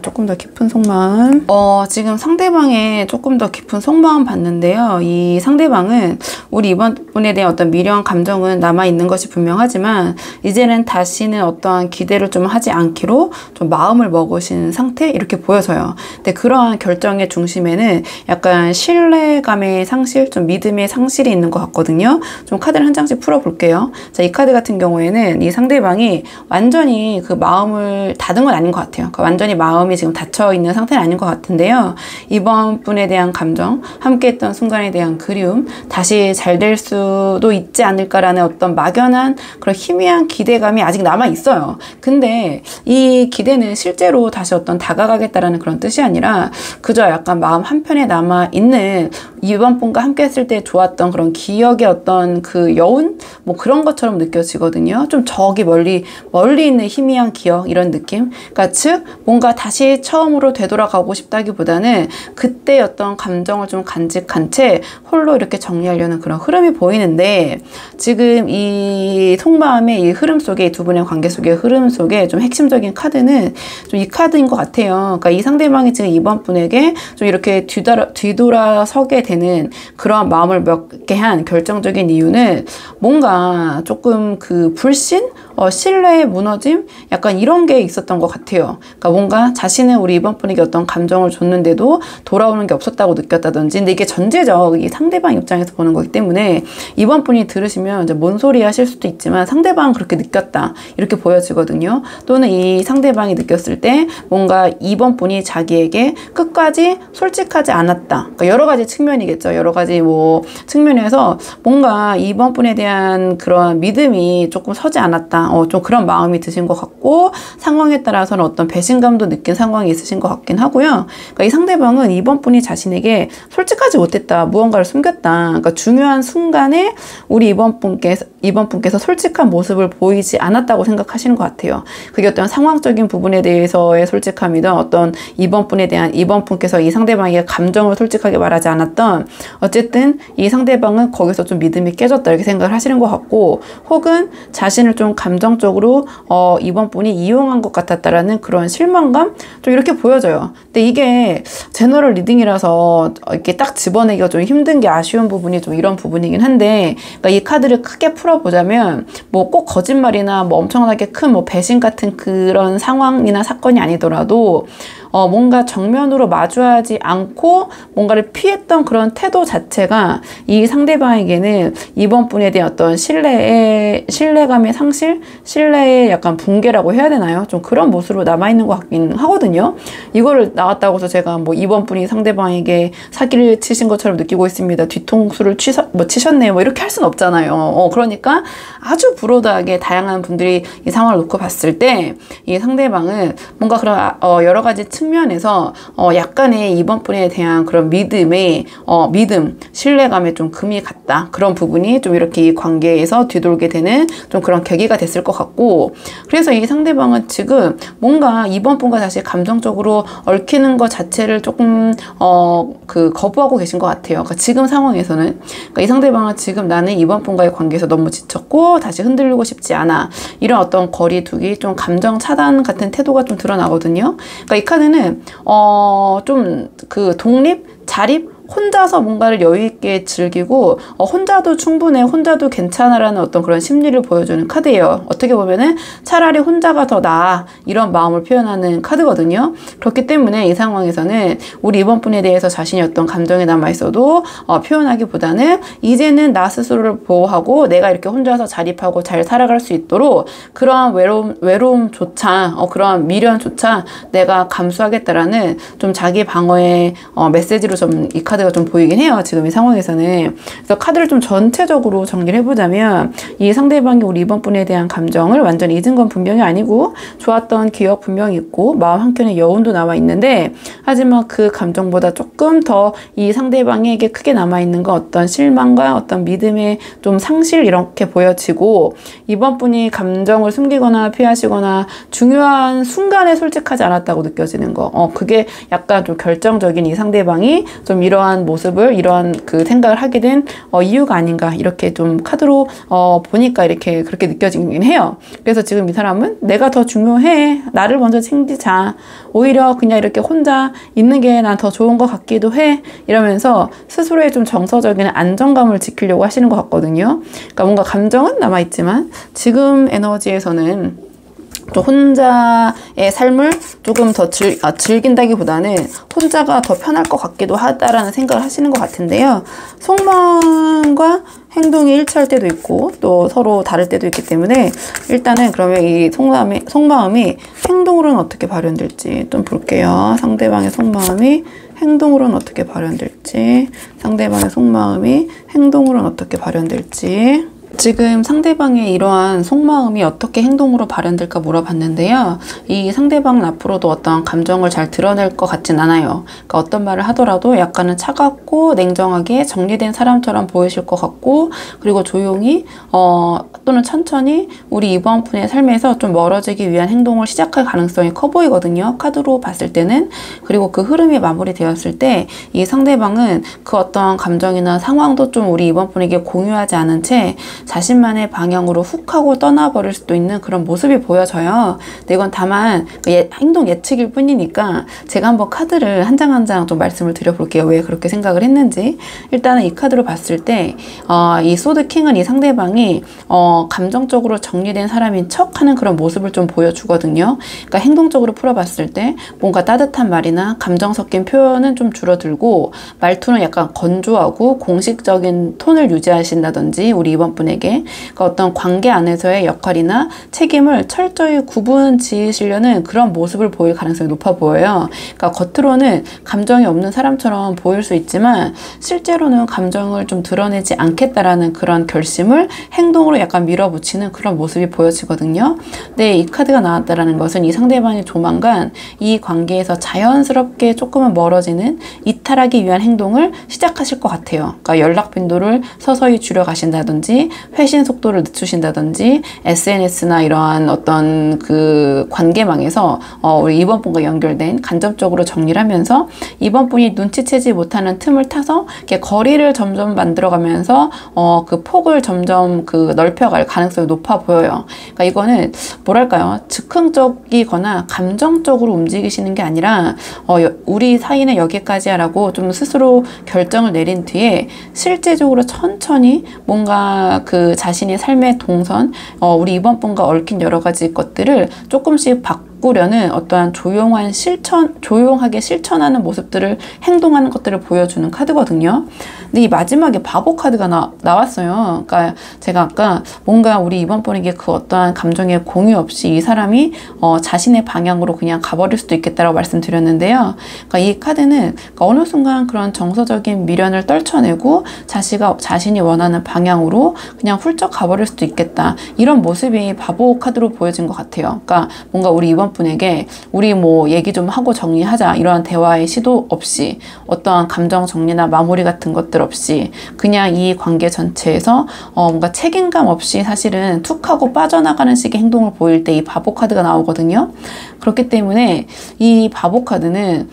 조금 더 깊은 속마음. 지금 상대방의 조금 더 깊은 속마음 봤는데요. 이 상대방은 우리 이번 분에 대한 어떤 미련, 감정은 남아있는 것이 분명하지만 이제는 다시는 어떠한 기대를 좀 하지 않기로 좀 마음을 먹으신 상태? 이렇게 보여져요. 근데 그러한 결정의 중심에는 약간 신뢰감의 상실, 좀 믿음의 상실이 있는 것 같거든요. 좀 카드를 한 장씩 풀어볼게요. 자, 이 카드 같은 경우에는 이 상대방이 완전히 그 마음을 닫은 건 아닌 것 같아요. 그러니까 완전히 마음이 지금 닫혀있는 상태는 아닌 것 같은데요. 이번 분에 대한 감정, 함께했던 순간에 대한 그리움, 다시 잘 될 수도 있지 않을까라는 어떤 막연한 그런 희미한 기대감이 아직 남아있어요. 근데 이 기대는 실제로 다시 어떤 다가가겠다라는 그런 뜻이 아니라 그저 약간 마음 한편에 남아있는 이번 분과 함께했을 때 좋았던 그런 기억의 어떤 그 여운? 뭐 그런 것처럼 느껴지거든요. 좀 저기 멀리 있는 희미한 기억, 이런 느낌? 그러니까 즉 뭔가 다시 처음으로 되돌아가고 싶다기보다는 그때 어떤 감정을 좀 간직한 채 홀로 이렇게 정리하려는 그런 흐름이 보이는데, 지금 이 속마음의 이 흐름 속에, 두 분의 관계 속의 흐름 속에 좀 핵심적인 카드는 좀 이 카드인 것 같아요. 그러니까 이 상대방이 지금 이번 분에게 좀 이렇게 뒤돌아서게 되는 그런 마음을 먹게 한 결정적인 이유는 뭔가 조금 그 불신? 신뢰의 무너짐? 약간 이런 게 있었던 것 같아요. 그러니까 뭔가 자신은 우리 이번 분에게 어떤 감정을 줬는데도 돌아오는 게 없었다고 느꼈다든지. 근데 이게 전제적, 이 상대방 입장에서 보는 거기 때문에 이번 분이 들으시면 이제 뭔 소리 하실 수도 있지만 상대방은 그렇게 느꼈다, 이렇게 보여지거든요. 또는 이 상대방이 느꼈을 때 뭔가 이번 분이 자기에게 끝까지 솔직하지 않았다. 그러니까 여러 가지 측면이겠죠. 여러 가지 뭐 측면에서 뭔가 이번 분에 대한 그런 믿음이 조금 서지 않았다. 좀 그런 마음이 드신 것 같고, 상황에 따라서는 어떤 배신감도 느낀 상황이 있으신 것 같긴 하고요. 그러니까 이 상대방은 이번 분이 자신에게 솔직하지 못했다, 무언가를 숨겼다. 그러니까 중요한 순간에 우리 이번 분께서 솔직한 모습을 보이지 않았다고 생각하시는 것 같아요. 그게 어떤 상황적인 부분에 대해서의 솔직함이든 어떤 이번 분께서 이 상대방에게 감정을 솔직하게 말하지 않았던, 어쨌든 이 상대방은 거기서 좀 믿음이 깨졌다, 이렇게 생각을 하시는 것 같고, 혹은 자신을 좀 감정적으로 이번 분이 이용한 것 같았다라는 그런 실망감? 좀 이렇게 보여져요. 근데 이게 제너럴 리딩이라서 이렇게 딱 집어내기가 좀 힘든 게 아쉬운 부분이 좀 이런 부분이긴 한데, 그러니까 이 카드를 크게 풀어보자면 뭐 꼭 거짓말이나 뭐 엄청나게 큰 뭐 배신 같은 그런 상황이나 사건이 아니더라도 뭔가 정면으로 마주하지 않고 뭔가를 피했던 그런 태도 자체가 이 상대방에게는 이번 분에 대한 어떤 신뢰감의 상실? 신뢰의 약간 붕괴라고 해야 되나요? 좀 그런 모습으로 남아있는 것 같긴 하거든요. 이거를 나왔다고 해서 제가 뭐 이번 분이 상대방에게 사기를 치신 것처럼 느끼고 있습니다, 뒤통수를 치셨네요, 뭐 이렇게 할 순 없잖아요. 그러니까 아주 브로드하게 다양한 분들이 이 상황을 놓고 봤을 때 이 상대방은 뭔가 그런 여러 가지 측면에서 약간의 이번 분에 대한 그런 믿음, 신뢰감에 좀 금이 갔다. 그런 부분이 좀 이렇게 이 관계에서 뒤돌게 되는 좀 그런 계기가 됐을 것 같고, 그래서 이 상대방은 지금 뭔가 이번 분과 다시 감정적으로 얽히는 것 자체를 조금 거부하고 계신 것 같아요. 그러니까 지금 상황에서는, 그러니까 이 상대방은 지금 나는 이번 분과의 관계에서 너무 지쳤고 다시 흔들리고 싶지 않아, 이런 어떤 거리두기, 좀 감정 차단 같은 태도가 좀 드러나거든요. 그러니까 이 카드는 좀 그 독립, 자립, 혼자서 뭔가를 여유 있게 즐기고 혼자도 충분해, 혼자도 괜찮아라는 어떤 그런 심리를 보여주는 카드예요. 어떻게 보면은 차라리 혼자가 더 나아 이런 마음을 표현하는 카드거든요. 그렇기 때문에 이 상황에서는 우리 이번 분에 대해서 자신이 어떤 감정이 남아있어도 표현하기보다는 이제는 나 스스로를 보호하고 내가 이렇게 혼자서 자립하고 잘 살아갈 수 있도록 그런 외로움조차 그런 미련조차 내가 감수하겠다라는 좀 자기 방어의 메시지로 좀 이 카드가 좀 보이긴 해요. 지금 이 상황에서는. 그래서 카드를 좀 전체적으로 정리를 해보자면 이 상대방이 우리 이번 분에 대한 감정을 완전히 잊은 건 분명히 아니고 좋았던 기억 분명히 있고 마음 한켠에 여운도 남아 있는데 하지만 그 감정보다 조금 더 이 상대방에게 크게 남아있는 건 어떤 실망과 어떤 믿음의 좀 상실 이렇게 보여지고 이번 분이 감정을 숨기거나 피하시거나 중요한 순간에 솔직하지 않았다고 느껴지는 거 그게 약간 좀 결정적인 이 상대방이 좀 이러한 모습을 이러한 그 생각을 하게 된 이유가 아닌가 이렇게 좀 카드로 보니까 이렇게 그렇게 느껴지긴 해요. 그래서 지금 이 사람은 내가 더 중요해, 나를 먼저 챙기자, 오히려 그냥 이렇게 혼자 있는 게 난 더 좋은 것 같기도 해 이러면서 스스로의 좀 정서적인 안정감을 지키려고 하시는 것 같거든요. 그러니까 뭔가 감정은 남아있지만 지금 에너지에서는 좀 혼자의 삶을 조금 더 즐긴다기보다는 혼자가 더 편할 것 같기도 하다라는 생각을 하시는 것 같은데요. 속마음과 행동이 일치할 때도 있고 또 서로 다를 때도 있기 때문에 일단은 그러면 이 속마음이 행동으로는 어떻게 발현될지 좀 볼게요. 상대방의 속마음이 행동으로는 어떻게 발현될지, 상대방의 속마음이 행동으로는 어떻게 발현될지. 지금 상대방의 이러한 속마음이 어떻게 행동으로 발현될까 물어봤는데요. 이 상대방은 앞으로도 어떤 감정을 잘 드러낼 것 같진 않아요. 그러니까 어떤 말을 하더라도 약간은 차갑고 냉정하게 정리된 사람처럼 보이실 것 같고 그리고 조용히 또는 천천히 우리 이번 분의 삶에서 좀 멀어지기 위한 행동을 시작할 가능성이 커 보이거든요. 카드로 봤을 때는. 그리고 그 흐름이 마무리되었을 때 이 상대방은 그 어떤 감정이나 상황도 좀 우리 이번 분에게 공유하지 않은 채 자신만의 방향으로 훅 하고 떠나버릴 수도 있는 그런 모습이 보여져요. 근데 이건 다만 행동 예측일 뿐이니까 제가 한번 카드를 한 장 한 장 좀 말씀을 드려볼게요. 왜 그렇게 생각을 했는지. 일단은 이 카드로 봤을 때 이 소드 킹은 이 상대방이 감정적으로 정리된 사람인 척 하는 그런 모습을 좀 보여주거든요. 그러니까 행동적으로 풀어봤을 때 뭔가 따뜻한 말이나 감정 섞인 표현은 좀 줄어들고 말투는 약간 건조하고 공식적인 톤을 유지하신다든지 우리 이번 분에게 그러니까 어떤 관계 안에서의 역할이나 책임을 철저히 구분 지으시려는 그런 모습을 보일 가능성이 높아 보여요. 그러니까 겉으로는 감정이 없는 사람처럼 보일 수 있지만 실제로는 감정을 좀 드러내지 않겠다라는 그런 결심을 행동으로 약간 밀어붙이는 그런 모습이 보여지거든요. 근데 이 카드가 나왔다라는 것은 이 상대방이 조만간 이 관계에서 자연스럽게 조금은 멀어지는 이탈하기 위한 행동을 시작하실 것 같아요. 그러니까 연락 빈도를 서서히 줄여가신다든지 회신 속도를 늦추신다든지 SNS나 이러한 어떤 그 관계망에서 우리 이번 분과 연결된 간접적으로 정리를 하면서 이번 분이 눈치채지 못하는 틈을 타서 이렇게 거리를 점점 만들어가면서 그 폭을 점점 그 넓혀갈 가능성이 높아 보여요. 그러니까 이거는 뭐랄까요? 즉흥적이거나 감정적으로 움직이시는 게 아니라 우리 사이는 여기까지야 라고 좀 스스로 결정을 내린 뒤에 실제적으로 천천히 뭔가 그 자신의 삶의 동선, 우리 이번 분과 얽힌 여러 가지 것들을 조금씩 바꾸려는 어떠한 조용하게 실천하는 모습들을 행동하는 것들을 보여주는 카드거든요. 근데 이 마지막에 바보 카드가 나왔어요. 그러니까 제가 아까 뭔가 우리 이번 분에게 그 어떠한 감정의 공유 없이 이 사람이 자신의 방향으로 그냥 가버릴 수도 있겠다라고 말씀드렸는데요. 그러니까 이 카드는 그러니까 어느 순간 그런 정서적인 미련을 떨쳐내고 자신이 원하는 방향으로 그냥 훌쩍 가버릴 수도 있겠다. 이런 모습이 바보 카드로 보여진 것 같아요. 그러니까 뭔가 우리 이번 분에게 우리 뭐 얘기 좀 하고 정리하자 이러한 대화의 시도 없이 어떠한 감정 정리나 마무리 같은 것들 없이 그냥 이 관계 전체에서 뭔가 책임감 없이 사실은 툭 하고 빠져나가는 식의 행동을 보일 때 이 바보 카드가 나오거든요. 그렇기 때문에 이 바보 카드는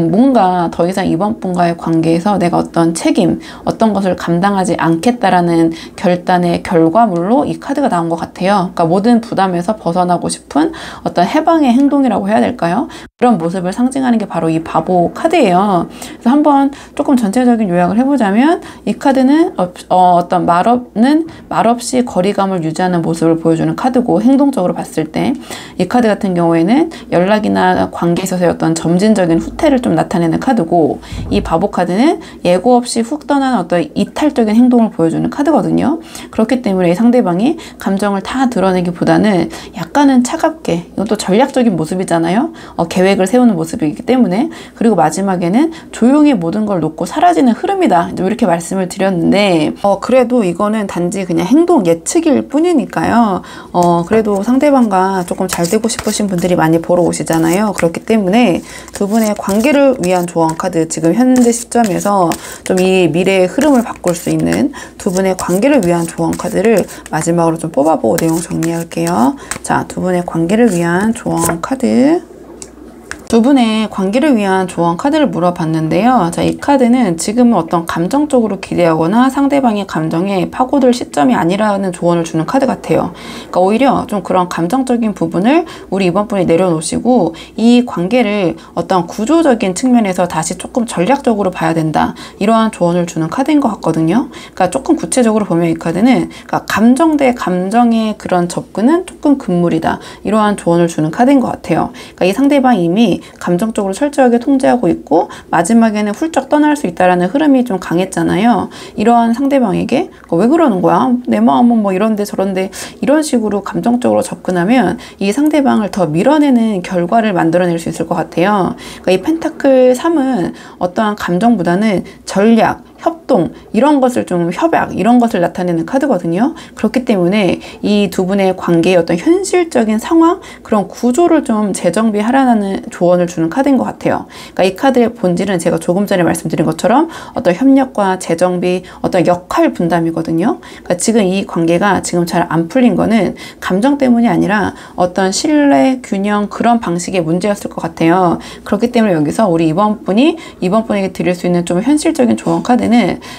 뭔가 더 이상 이번 분과의 관계에서 내가 어떤 책임, 어떤 것을 감당하지 않겠다라는 결단의 결과물로 이 카드가 나온 것 같아요. 그러니까 모든 부담에서 벗어나고 싶은 어떤 해방의 희망의 행동이라고 해야 될까요? 그런 모습을 상징하는 게 바로 이 바보 카드예요. 그래서 한번 조금 전체적인 요약을 해보자면 이 카드는 어떤 말없이 거리감을 유지하는 모습을 보여주는 카드고, 행동적으로 봤을 때 이 카드 같은 경우에는 연락이나 관계에 있어서의 어떤 점진적인 후퇴를 좀 나타내는 카드고, 이 바보 카드는 예고 없이 훅 떠나는 어떤 이탈적인 행동을 보여주는 카드거든요. 그렇기 때문에 이 상대방이 감정을 다 드러내기보다는 약간은 차갑게, 이것도 전략적인 모습이잖아요. 계획을 세우는 모습이기 때문에. 그리고 마지막에는 조용히 모든 걸 놓고 사라지는 흐름이다, 이렇게 말씀을 드렸는데, 그래도 이거는 단지 그냥 행동 예측일 뿐이니까요. 그래도 상대방과 조금 잘 되고 싶으신 분들이 많이 보러 오시잖아요. 그렇기 때문에 두 분의 관계를 위한 조언 카드, 지금 현재 시점에서 좀 이 미래의 흐름을 바꿀 수 있는 두 분의 관계를 위한 조언 카드를 마지막으로 좀 뽑아보고 내용 정리할게요. 자, 두 분의 관계를 위한 조언 카드. 두 분의 관계를 위한 조언 카드를 물어봤는데요. 자, 이 카드는 지금은 어떤 감정적으로 기대하거나 상대방의 감정에 파고들 시점이 아니라는 조언을 주는 카드 같아요. 그러니까 오히려 좀 그런 감정적인 부분을 우리 이번 분이 내려놓으시고 이 관계를 어떤 구조적인 측면에서 다시 조금 전략적으로 봐야 된다, 이러한 조언을 주는 카드인 것 같거든요. 그러니까 조금 구체적으로 보면 이 카드는 그러니까 감정 대 감정의 그런 접근은 조금 금물이다, 이러한 조언을 주는 카드인 것 같아요. 그러니까 이 상대방이 이미 감정적으로 철저하게 통제하고 있고 마지막에는 훌쩍 떠날 수 있다라는 흐름이 좀 강했잖아요. 이러한 상대방에게 왜 그러는 거야? 내 마음은 뭐 이런데 저런데, 이런 식으로 감정적으로 접근하면 이 상대방을 더 밀어내는 결과를 만들어낼 수 있을 것 같아요. 그러니까 이 펜타클 3은 어떠한 감정보다는 전략, 협동, 이런 것을 좀 협약, 이런 것을 나타내는 카드거든요. 그렇기 때문에 이 두 분의 관계의 어떤 현실적인 상황, 그런 구조를 좀 재정비하라는 조언을 주는 카드인 것 같아요. 그러니까 이 카드의 본질은 제가 조금 전에 말씀드린 것처럼 어떤 협력과 재정비, 어떤 역할 분담이거든요. 그러니까 지금 이 관계가 지금 잘 안 풀린 거는 감정 때문이 아니라 어떤 신뢰, 균형, 그런 방식의 문제였을 것 같아요. 그렇기 때문에 여기서 우리 이번 분에게 드릴 수 있는 좀 현실적인 조언 카드는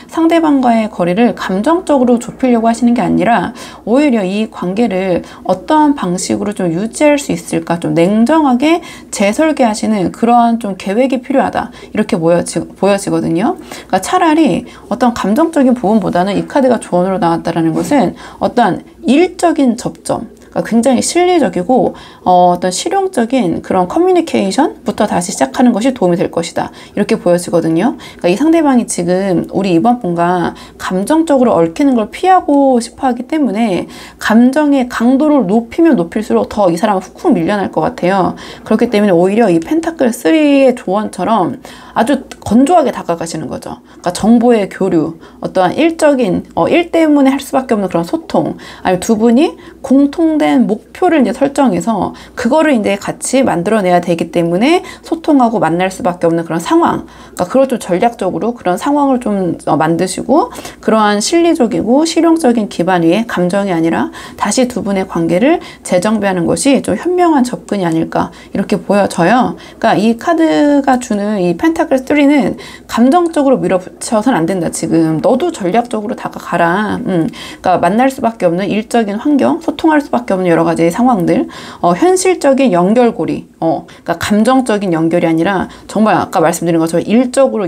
상대방과의 거리를 감정적으로 좁히려고 하시는 게 아니라 오히려 이 관계를 어떠한 방식으로 좀 유지할 수 있을까, 좀 냉정하게 재설계하시는 그러한 좀 계획이 필요하다, 이렇게 보여지거든요. 그러니까 차라리 어떤 감정적인 부분보다는 이 카드가 조언으로 나왔다라는 것은 어떤 일적인 접점, 그러니까 굉장히 실리적이고 어떤 실용적인 그런 커뮤니케이션부터 다시 시작하는 것이 도움이 될 것이다, 이렇게 보여지거든요. 그러니까 이 상대방이 지금 우리 이번 분과 감정적으로 얽히는 걸 피하고 싶어 하기 때문에 감정의 강도를 높이면 높일수록 더 이 사람은 훅훅 밀려날 것 같아요. 그렇기 때문에 오히려 이 펜타클 3의 조언처럼 아주 건조하게 다가가시는 거죠. 그러니까 정보의 교류, 어떠한 일적인 일 때문에 할 수밖에 없는 그런 소통, 아니면 두 분이 공통된 목표를 이제 설정해서 그거를 이제 같이 만들어내야 되기 때문에 소통하고 만날 수밖에 없는 그런 상황, 그러니까 그걸 좀 전략적으로 그런 상황을 좀 만드시고 그러한 실리적이고 실용적인 기반 위에 감정이 아니라 다시 두 분의 관계를 재정비하는 것이 좀 현명한 접근이 아닐까, 이렇게 보여져요. 그러니까 이 카드가 주는 이 펜타클 3는 감정적으로 밀어붙여서는 안 된다. 지금 너도 전략적으로 다가가라. 그러니까 만날 수밖에 없는 일적인 환경, 소통할 수밖에 없는 여러 가지 상황들, 현실적인 연결고리, 그러니까 감정적인 연결이 아니라 정말 아까 말씀드린 것처럼 일적으로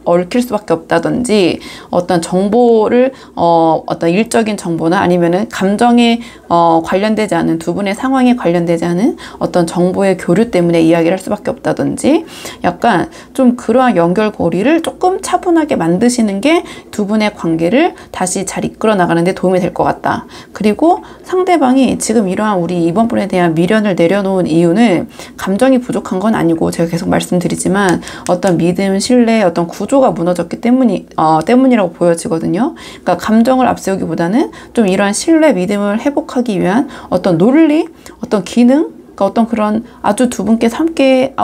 얽힐 수밖에 없다든지, 어떤 정보를 어떤 일적인 정보나 아니면은 감정에 관련되지 않은, 두 분의 상황에 관련되지 않은 어떤 정보의 교류 때문에 이야기를 할 수밖에 없다든지, 약간 좀 그러한 연결고리를 조금 차분하게 만드시는 게 두 분의 관계를 다시 잘 이끌어 나가는 데 도움이 될 것 같다. 그리고 상대방이 지금 이러한 우리 이번 분에 대한 미련을 내려놓은 이유는 감정이 부족한 건 아니고, 제가 계속 말씀드리지만 어떤 믿음, 신뢰, 어떤 구조가 무너졌기 때문이라고 보여지거든요. 그러니까 감정을 앞세우기보다는 좀 이러한 신뢰, 믿음을 회복하기 위한 어떤 논리, 어떤 기능, 그러니까 어떤 그런 아주 두 분께서 함께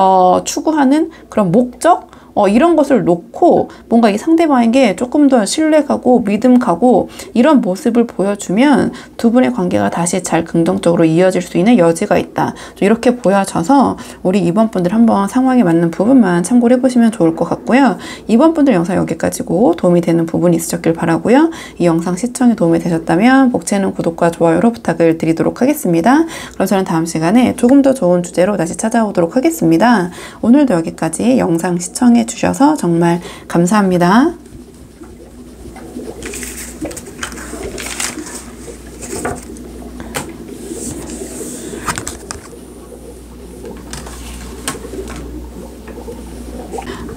추구하는 그런 목적, 이런 것을 놓고 뭔가 이 상대방에게 조금 더 신뢰 가고 믿음 가고 이런 모습을 보여주면 두 분의 관계가 다시 잘 긍정적으로 이어질 수 있는 여지가 있다. 이렇게 보여져서 우리 2번 분들 한번 상황에 맞는 부분만 참고를 해보시면 좋을 것 같고요. 2번 분들 영상 여기까지고 도움이 되는 부분이 있으셨길 바라고요. 이 영상 시청에 도움이 되셨다면 복채는 구독과 좋아요로 부탁을 드리도록 하겠습니다. 그럼 저는 다음 시간에 조금 더 좋은 주제로 다시 찾아오도록 하겠습니다. 오늘도 여기까지 영상 시청해 주셔서 정말 감사합니다.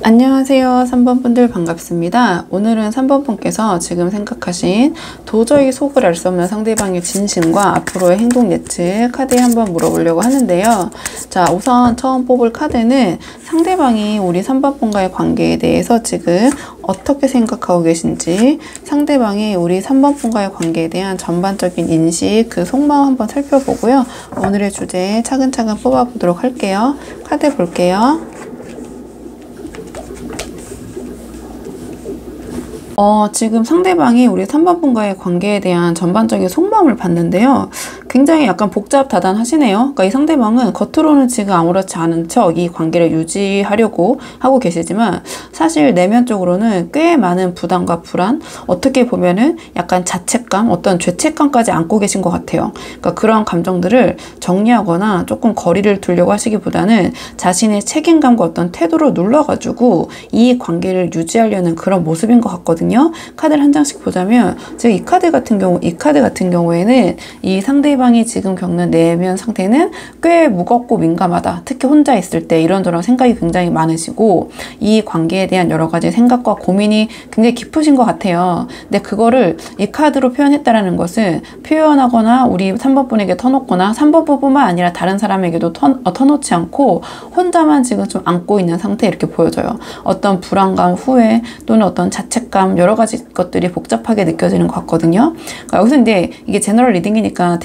안녕하세요. 3번 분들 반갑습니다. 오늘은 3번 분께서 지금 생각하신 도저히 속을 알 수 없는 상대방의 진심과 앞으로의 행동 예측 카드에 한번 물어보려고 하는데요. 자, 우선 처음 뽑을 카드는 상대방이 우리 3번 분과의 관계에 대해서 지금 어떻게 생각하고 계신지, 상대방이 우리 3번 분과의 관계에 대한 전반적인 인식, 그 속마음 한번 살펴보고요. 오늘의 주제 차근차근 뽑아보도록 할게요. 카드 볼게요. 지금 상대방이 우리 3번 분과의 관계에 대한 전반적인 속마음을 봤는데요. 굉장히 약간 복잡다단하시네요. 그러니까 이 상대방은 겉으로는 지금 아무렇지 않은 척 이 관계를 유지하려고 하고 계시지만 사실 내면적으로는 꽤 많은 부담과 불안, 어떻게 보면은 약간 자책감, 어떤 죄책감까지 안고 계신 것 같아요. 그러니까 그런 감정들을 정리하거나 조금 거리를 두려고 하시기보다는 자신의 책임감과 어떤 태도로 눌러가지고 이 관계를 유지하려는 그런 모습인 것 같거든요. 카드를 한 장씩 보자면 지금 이 카드 같은 경우에는 이 상대방이 지금 겪는 내면 상태는 꽤 무겁고 민감하다. 특히 혼자 있을 때 이런저런 생각이 굉장히 많으시고 이 관계에 대한 여러 가지 생각과 고민이 굉장히 깊으신 것 같아요. 근데 그거를 이 카드로 표현했다라는 것은 표현하거나 우리 3번 분에게 터놓거나 3번 분뿐만 아니라 다른 사람에게도 터놓지 않고 혼자만 지금 좀 안고 있는 상태, 이렇게 보여져요. 어떤 불안감, 후회 또는 어떤 자책감, 여러 가지 것들이 복잡하게 느껴지는 것 같거든요. 그러니까 여기서 근데 이게 제너럴 리딩이니까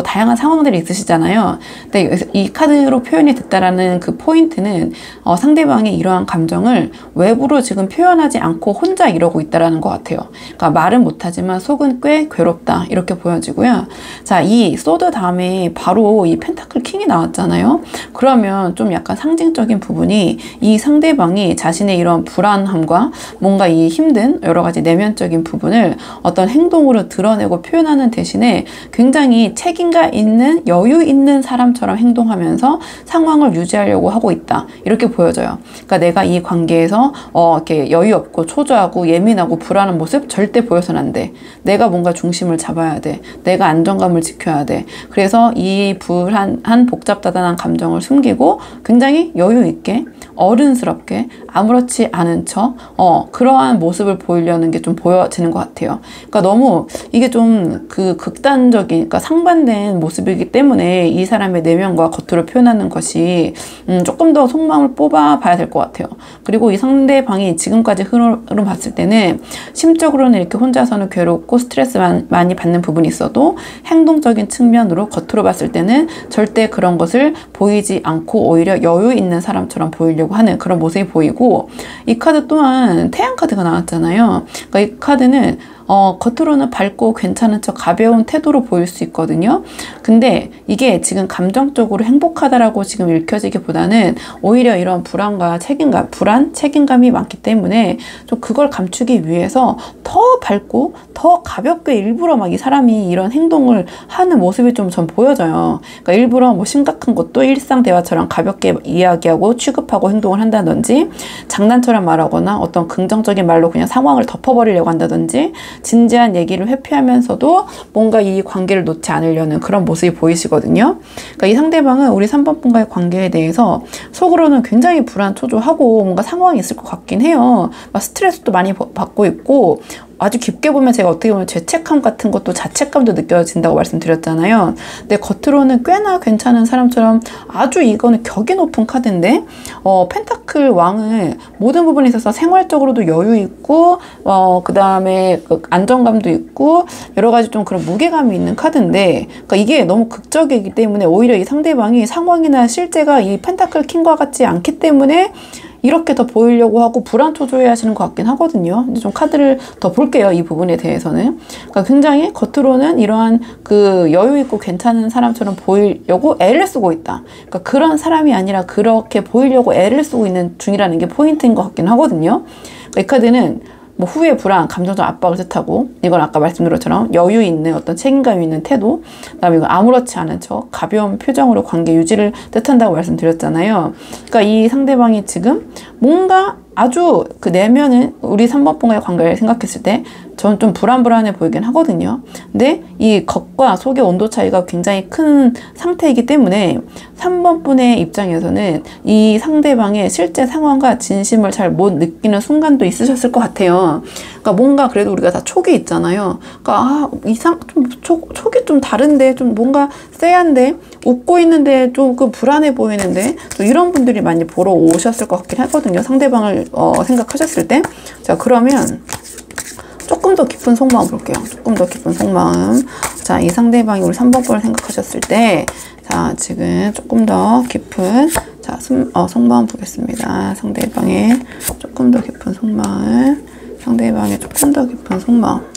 다양한 상황들이 있으시잖아요. 근데 이 카드로 표현이 됐다라는 그 포인트는 상대방이 이러한 감정을 외부로 지금 표현하지 않고 혼자 이러고 있다라는 것 같아요. 그러니까 말은 못하지만 속은 꽤 괴롭다, 이렇게 보여지고요. 자, 이 소드 다음에 바로 이 펜타클 킹이 나왔잖아요. 그러면 좀 약간 상징적인 부분이 이 상대방이 자신의 이런 불안함과 뭔가 이 힘든 여러 가지 내면적인 부분을 어떤 행동으로 드러내고 표현하는 대신에 굉장히 책임감 있는, 여유 있는 사람처럼 행동하면서 상황을 유지하려고 하고 있다, 이렇게 보여져요. 그러니까 내가 이 관계에서 이렇게 여유 없고 초조하고 예민하고 불안한 모습 절대 보여서는 안 돼. 내가 뭔가 중심을 잡아야 돼. 내가 안정감을 지켜야 돼. 그래서 이 불안한 복잡다단한 감정을 숨기고 굉장히 여유 있게 어른스럽게 아무렇지 않은 척 그러한 모습을 보이려는 게 좀 보여지는 것 같아요. 그러니까 너무 이게 좀 그 극단적인, 그러니까 상반된 모습이기 때문에 이 사람의 내면과 겉으로 표현하는 것이 조금 더 속마음을 뽑아 봐야 될 것 같아요. 그리고 이 상대방이 지금까지 흐름 봤을 때는 심적으로는 이렇게 혼자서는 괴롭고 스트레스 많이 받는 부분이 있어도 행동적인 측면으로 겉으로 봤을 때는 절대 그런 것을 보이지 않고 오히려 여유 있는 사람처럼 보이려고 하는 그런 모습이 보이고, 이 카드 또한 태양 카드가 나왔잖아요. 그러니까 이 카드는 겉으로는 밝고 괜찮은 척 가벼운 태도로 보일 수 있거든요. 근데 이게 지금 감정적으로 행복하다라고 지금 읽혀지기보다는 오히려 이런 불안과 책임감이 많기 때문에 좀 그걸 감추기 위해서 더 밝고 더 가볍게 일부러 막 이 사람이 이런 행동을 하는 모습이 좀 전 보여져요. 그러니까 일부러 뭐 심각한 것도 일상 대화처럼 가볍게 이야기하고 취급하고 행동을 한다든지, 장난처럼 말하거나 어떤 긍정적인 말로 그냥 상황을 덮어버리려고 한다든지, 진지한 얘기를 회피하면서도 뭔가 이 관계를 놓지 않으려는 그런 모습이 보이시거든요. 그러니까 이 상대방은 우리 3번 분과의 관계에 대해서 속으로는 굉장히 불안, 초조하고 뭔가 상황이 있을 것 같긴 해요. 막 스트레스도 많이 받고 있고, 아주 깊게 보면 제가 어떻게 보면 죄책감 같은 것도, 자책감도 느껴진다고 말씀드렸잖아요. 근데 겉으로는 꽤나 괜찮은 사람처럼 아주, 이거는 격이 높은 카드인데 펜타클 왕은 모든 부분에 있어서 생활적으로도 여유 있고 그 다음에 안정감도 있고 여러 가지 좀 그런 무게감이 있는 카드인데, 그러니까 이게 너무 극적이기 때문에 오히려 이 상대방이 상황이나 실제가 이 펜타클 킹과 같지 않기 때문에 이렇게 더 보이려고 하고 불안 초조해 하시는 것 같긴 하거든요. 좀 카드를 더 볼게요. 이 부분에 대해서는. 그러니까 굉장히 겉으로는 이러한 그 여유 있고 괜찮은 사람처럼 보이려고 애를 쓰고 있다. 그러니까 그런 사람이 아니라 그렇게 보이려고 애를 쓰고 있는 중이라는 게 포인트인 것 같긴 하거든요. 그러니까 이 카드는 뭐 후회, 불안, 감정적 압박을 뜻하고, 이건 아까 말씀드린 것처럼 여유 있는 어떤 책임감 있는 태도, 그다음에 이거 아무렇지 않은 척, 가벼운 표정으로 관계 유지를 뜻한다고 말씀드렸잖아요. 그러니까 이 상대방이 지금 뭔가 아주 그 내면은 우리 3번 분과의 관계를 생각했을 때 저는 좀 불안불안해 보이긴 하거든요. 근데 이 겉과 속의 온도 차이가 굉장히 큰 상태이기 때문에 3번 분의 입장에서는 이 상대방의 실제 상황과 진심을 잘 못 느끼는 순간도 있으셨을 것 같아요. 그러니까 뭔가 그래도 우리가 다 촉이 있잖아요. 그러니까 촉이 좀 다른데, 좀 뭔가 쎄한데, 웃고 있는데 조금 불안해 보이는데, 또 이런 분들이 많이 보러 오셨을 것 같긴 하거든요. 상대방을 생각하셨을 때. 자, 그러면 조금 더 깊은 속마음 볼게요. 조금 더 깊은 속마음. 자, 이 상대방이 우리 3번 분을 생각하셨을 때, 자, 지금 조금 더 깊은, 자, 속마음 보겠습니다. 상대방의 조금 더 깊은 속마음. 상대방의 조금 더 깊은 속마음.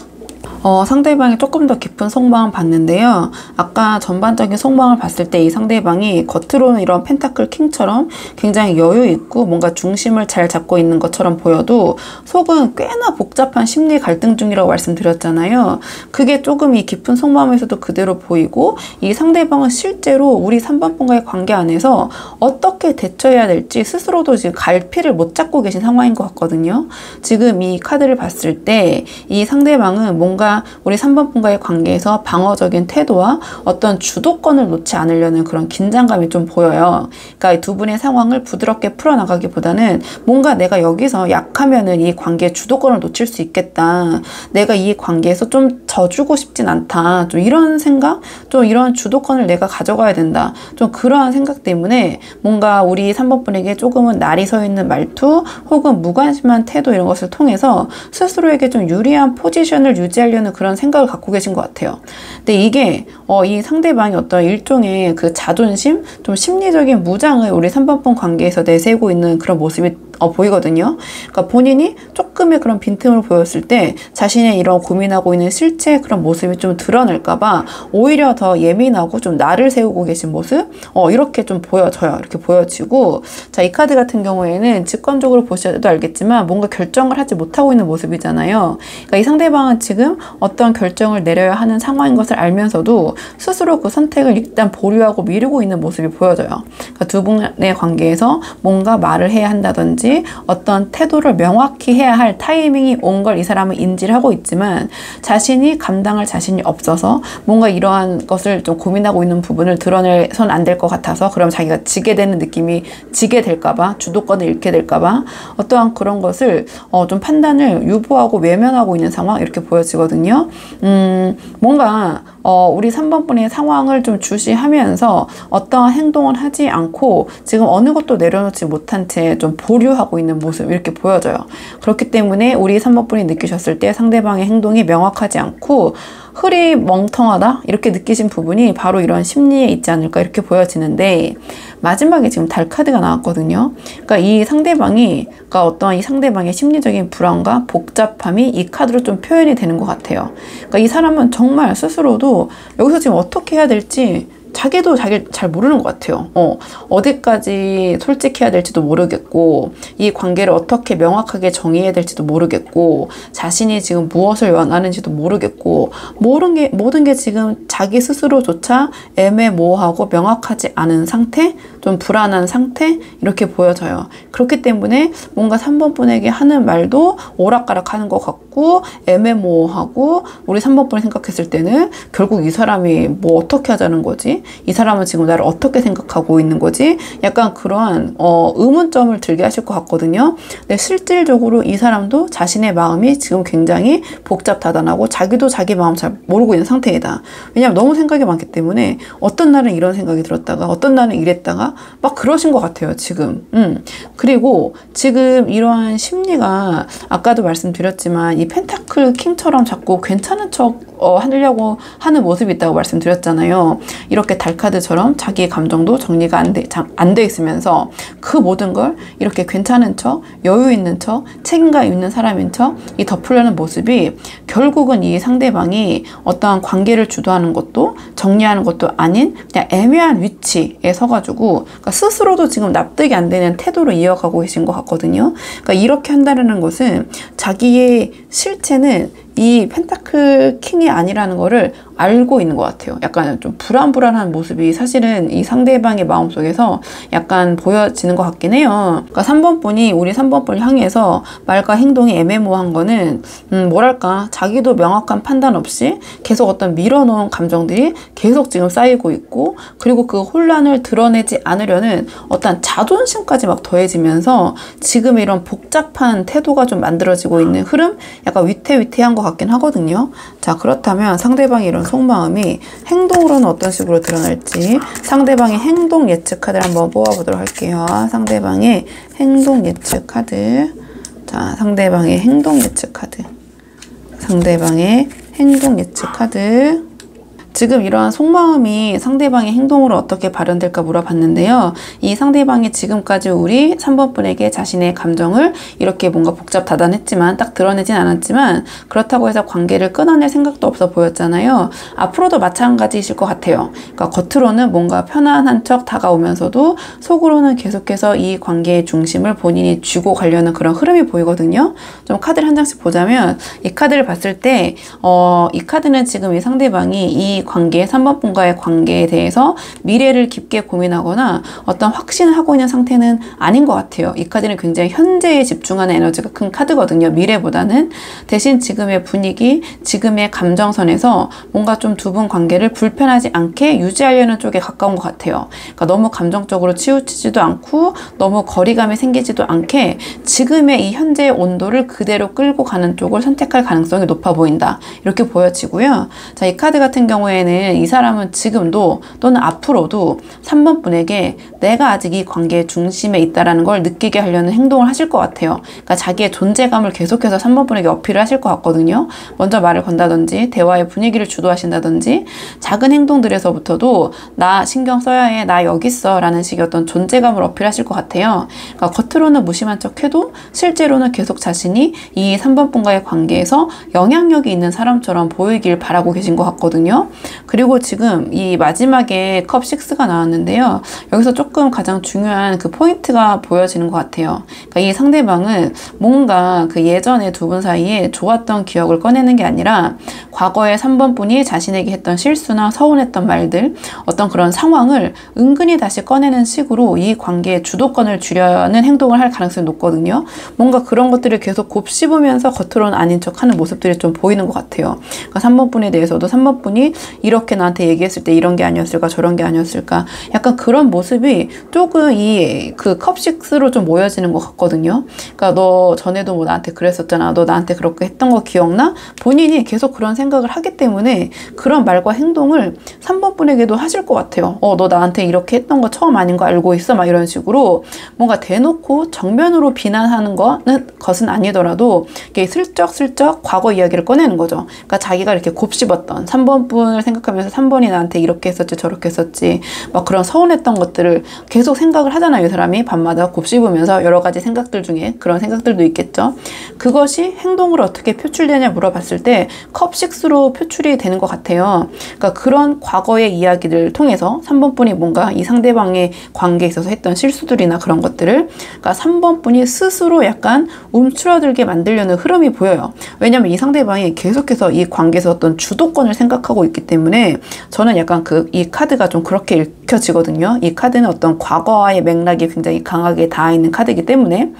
상대방이 조금 더 깊은 속마음 봤는데요. 아까 전반적인 속마음을 봤을 때 이 상대방이 겉으로는 이런 펜타클 킹처럼 굉장히 여유 있고 뭔가 중심을 잘 잡고 있는 것처럼 보여도 속은 꽤나 복잡한 심리 갈등 중이라고 말씀드렸잖아요. 그게 조금 이 깊은 속마음에서도 그대로 보이고, 이 상대방은 실제로 우리 3번 분과의 관계 안에서 어떻게 대처해야 될지 스스로도 지금 갈피를 못 잡고 계신 상황인 것 같거든요. 지금 이 카드를 봤을 때 이 상대방은 뭔가 우리 3번 분과의 관계에서 방어적인 태도와 어떤 주도권을 놓지 않으려는 그런 긴장감이 좀 보여요. 그러니까 이 두 분의 상황을 부드럽게 풀어나가기보다는 뭔가 내가 여기서 약하면은 이 관계의 주도권을 놓칠 수 있겠다. 내가 이 관계에서 좀 져주고 싶진 않다. 좀 이런 생각? 좀 이런 주도권을 내가 가져가야 된다. 좀 그러한 생각 때문에 뭔가 우리 3번 분에게 조금은 날이 서 있는 말투 혹은 무관심한 태도 이런 것을 통해서 스스로에게 좀 유리한 포지션을 유지하려는 그런 생각을 갖고 계신 것 같아요. 근데 이게 이 상대방이 어떤 일종의 그 자존심, 좀 심리적인 무장을 우리 3번 분 관계에서 내세우고 있는 그런 모습이 보이거든요. 그러니까 본인이 조금의 그런 빈틈을 보였을 때 자신의 이런 고민하고 있는 실제 그런 모습이 좀 드러날까봐 오히려 더 예민하고 좀 날을 세우고 계신 모습, 이렇게 좀 보여져요. 이렇게 보여지고, 자, 이 카드 같은 경우에는 직관적으로 보셔도 알겠지만 뭔가 결정을 하지 못하고 있는 모습이잖아요. 그러니까 이 상대방은 지금 어떤 결정을 내려야 하는 상황인 것을 알면서도 스스로 그 선택을 일단 보류하고 미루고 있는 모습이 보여져요. 그러니까 두 분의 관계에서 뭔가 말을 해야 한다든지 어떤 태도를 명확히 해야 할 타이밍이 온 걸 이 사람은 인지를 하고 있지만 자신이 감당할 자신이 없어서 뭔가 이러한 것을 좀 고민하고 있는 부분을 드러내선 안 될 것 같아서, 그럼 자기가 지게 되는 느낌이, 지게 될까봐, 주도권을 잃게 될까봐 어떠한 그런 것을 좀 판단을 유보하고 외면하고 있는 상황, 이렇게 보여지거든요. 뭔가 우리 3번 분의 상황을 좀 주시하면서 어떠한 행동을 하지 않고 지금 어느 것도 내려놓지 못한 채 좀 보류하고 있는 모습, 이렇게 보여져요. 그렇기 때문에 우리 3번 분이 느끼셨을 때 상대방의 행동이 명확하지 않고 흐리멍텅하다 이렇게 느끼신 부분이 바로 이런 심리에 있지 않을까, 이렇게 보여지는데, 마지막에 지금 달 카드가 나왔거든요. 그러니까 이 상대방이, 그러니까 어떤 이 상대방의 심리적인 불안과 복잡함이 이 카드로 좀 표현이 되는 것 같아요. 그러니까 이 사람은 정말 스스로도 여기서 지금 어떻게 해야 될지 자기도 자기를 잘 모르는 것 같아요. 어디까지 솔직해야 될지도 모르겠고, 이 관계를 어떻게 명확하게 정의해야 될지도 모르겠고, 자신이 지금 무엇을 원하는지도 모르겠고, 모든 게 지금 자기 스스로조차 애매모호하고 명확하지 않은 상태, 좀 불안한 상태, 이렇게 보여져요. 그렇기 때문에 뭔가 3번 분에게 하는 말도 오락가락 하는 것 같고 애매모호하고, 우리 3번 분을 생각했을 때는 결국 이 사람이 뭐 어떻게 하자는 거지? 이 사람은 지금 나를 어떻게 생각하고 있는 거지? 약간 그러한 의문점을 들게 하실 것 같거든요. 근데 실질적으로 이 사람도 자신의 마음이 지금 굉장히 복잡다단하고 자기도 자기 마음 잘 모르고 있는 상태이다. 왜냐하면 너무 생각이 많기 때문에 어떤 날은 이런 생각이 들었다가 어떤 날은 이랬다가 막 그러신 것 같아요, 지금. 그리고 지금 이러한 심리가 아까도 말씀드렸지만 이 펜타클 킹처럼 자꾸 괜찮은 척 하려고 하는 모습이 있다고 말씀드렸잖아요. 이렇게 달카드처럼 자기의 감정도 정리가 안 돼 있으면서 그 모든 걸 이렇게 괜찮은 척, 여유 있는 척, 책임감 있는 사람인 척 이 덮으려는 모습이 결국은 이 상대방이 어떠한 관계를 주도하는 것도 정리하는 것도 아닌 그냥 애매한 위치에 서가지고 그러니까 스스로도 지금 납득이 안 되는 태도로 이어가고 계신 것 같거든요. 그러니까 이렇게 한다는 것은 자기의 실체는 이 펜타클 킹이 아니라는 거를 알고 있는 것 같아요. 약간 좀 불안불안한 모습이 사실은 이 상대방의 마음속에서 약간 보여지는 것 같긴 해요. 그러니까 3번 분이 우리 3번 분을 향해서 말과 행동이 애매모호한 거는 뭐랄까 자기도 명확한 판단 없이 계속 어떤 밀어놓은 감정들이 계속 지금 쌓이고 있고 그리고 그 혼란을 드러내지 않으려는 어떤 자존심까지 막 더해지면서 지금 이런 복잡한 태도가 좀 만들어지고 있는 흐름? 약간 위태위태한 것 같긴 하거든요. 자, 그렇다면 상대방의 이런 속마음이 행동으로는 어떤 식으로 드러날지 상대방의 행동 예측 카드를 한번 뽑아보도록 할게요. 상대방의 행동 예측 카드. 자, 상대방의 행동 예측 카드. 상대방의 행동 예측 카드. 지금 이러한 속마음이 상대방의 행동으로 어떻게 발현될까 물어봤는데요. 이 상대방이 지금까지 우리 3번 분에게 자신의 감정을 이렇게 뭔가 복잡다단했지만 딱 드러내진 않았지만 그렇다고 해서 관계를 끊어낼 생각도 없어 보였잖아요. 앞으로도 마찬가지이실 것 같아요. 그러니까 겉으로는 뭔가 편안한 척 다가오면서도 속으로는 계속해서 이 관계의 중심을 본인이 쥐고 가려는 그런 흐름이 보이거든요. 좀 카드를 한 장씩 보자면 이 카드를 봤을 때 이 카드는 지금 이 상대방이 이 관계, 3번 분과의 관계에 대해서 미래를 깊게 고민하거나 어떤 확신을 하고 있는 상태는 아닌 것 같아요. 이 카드는 굉장히 현재에 집중하는 에너지가 큰 카드거든요. 미래보다는. 대신 지금의 분위기, 지금의 감정선에서 뭔가 좀 두 분 관계를 불편하지 않게 유지하려는 쪽에 가까운 것 같아요. 그러니까 너무 감정적으로 치우치지도 않고 너무 거리감이 생기지도 않게 지금의 이 현재의 온도를 그대로 끌고 가는 쪽을 선택할 가능성이 높아 보인다. 이렇게 보여지고요. 자, 이 카드 같은 경우에는 이 사람은 지금도 또는 앞으로도 3번 분에게 내가 아직 이 관계의 중심에 있다라는 걸 느끼게 하려는 행동을 하실 것 같아요. 그러니까 자기의 존재감을 계속해서 3번 분에게 어필을 하실 것 같거든요. 먼저 말을 건다든지 대화의 분위기를 주도하신다든지 작은 행동들에서부터도 나 신경 써야 해, 나 여기 있어 라는 식의 어떤 존재감을 어필하실 것 같아요. 그러니까 겉으로는 무심한 척 해도 실제로는 계속 자신이 이 3번 분과의 관계에서 영향력이 있는 사람처럼 보이길 바라고 계신 것 같거든요. 그리고 지금 이 마지막에 컵 6가 나왔는데요. 여기서 조금 가장 중요한 그 포인트가 보여지는 것 같아요. 그러니까 이 상대방은 뭔가 그 예전에 두 분 사이에 좋았던 기억을 꺼내는 게 아니라 과거에 3번 분이 자신에게 했던 실수나 서운했던 말들, 어떤 그런 상황을 은근히 다시 꺼내는 식으로 이 관계의 주도권을 주려는 행동을 할 가능성이 높거든요. 뭔가 그런 것들을 계속 곱씹으면서 겉으로는 아닌 척 하는 모습들이 좀 보이는 것 같아요. 그러니까 3번 분에 대해서도 3번 분이 이렇게 나한테 얘기했을 때 이런 게 아니었을까 저런 게 아니었을까 약간 그런 모습이 조금 이 그 컵6로 좀 모여지는 것 같거든요. 그러니까 너 전에도 뭐 나한테 그랬었잖아. 너 나한테 그렇게 했던 거 기억나? 본인이 계속 그런 생각을 하기 때문에 그런 말과 행동을 3번 분에게도 하실 것 같아요. 너 나한테 이렇게 했던 거 처음 아닌 거 알고 있어? 막 이런 식으로 뭔가 대놓고 정면으로 비난하는 것은 아니더라도 이렇게 슬쩍슬쩍 과거 이야기를 꺼내는 거죠. 그러니까 자기가 이렇게 곱씹었던 3번 분을 생각하면서 3번이 나한테 이렇게 했었지 저렇게 했었지 막 그런 서운했던 것들을 계속 생각을 하잖아요. 이 사람이 밤마다 곱씹으면서 여러 가지 생각들 중에 그런 생각들도 있겠죠. 그것이 행동으로 어떻게 표출되냐 물어봤을 때 컵6로 표출이 되는 것 같아요. 그러니까 그런 과거의 이야기를 통해서 3번 분이 뭔가 이 상대방의 관계에 있어서 했던 실수들이나 그런 것들을 그러니까 3번 분이 스스로 약간 움츠러들게 만들려는 흐름이 보여요. 왜냐면 이 상대방이 계속해서 이 관계에서 어떤 주도권을 생각하고 있기 때문에 저는 약간 이 카드가 좀 그렇게 읽혀지거든요. 이 카드는 어떤 과거와의 맥락이 굉장히 강하게 닿아 있는 카드이기 때문에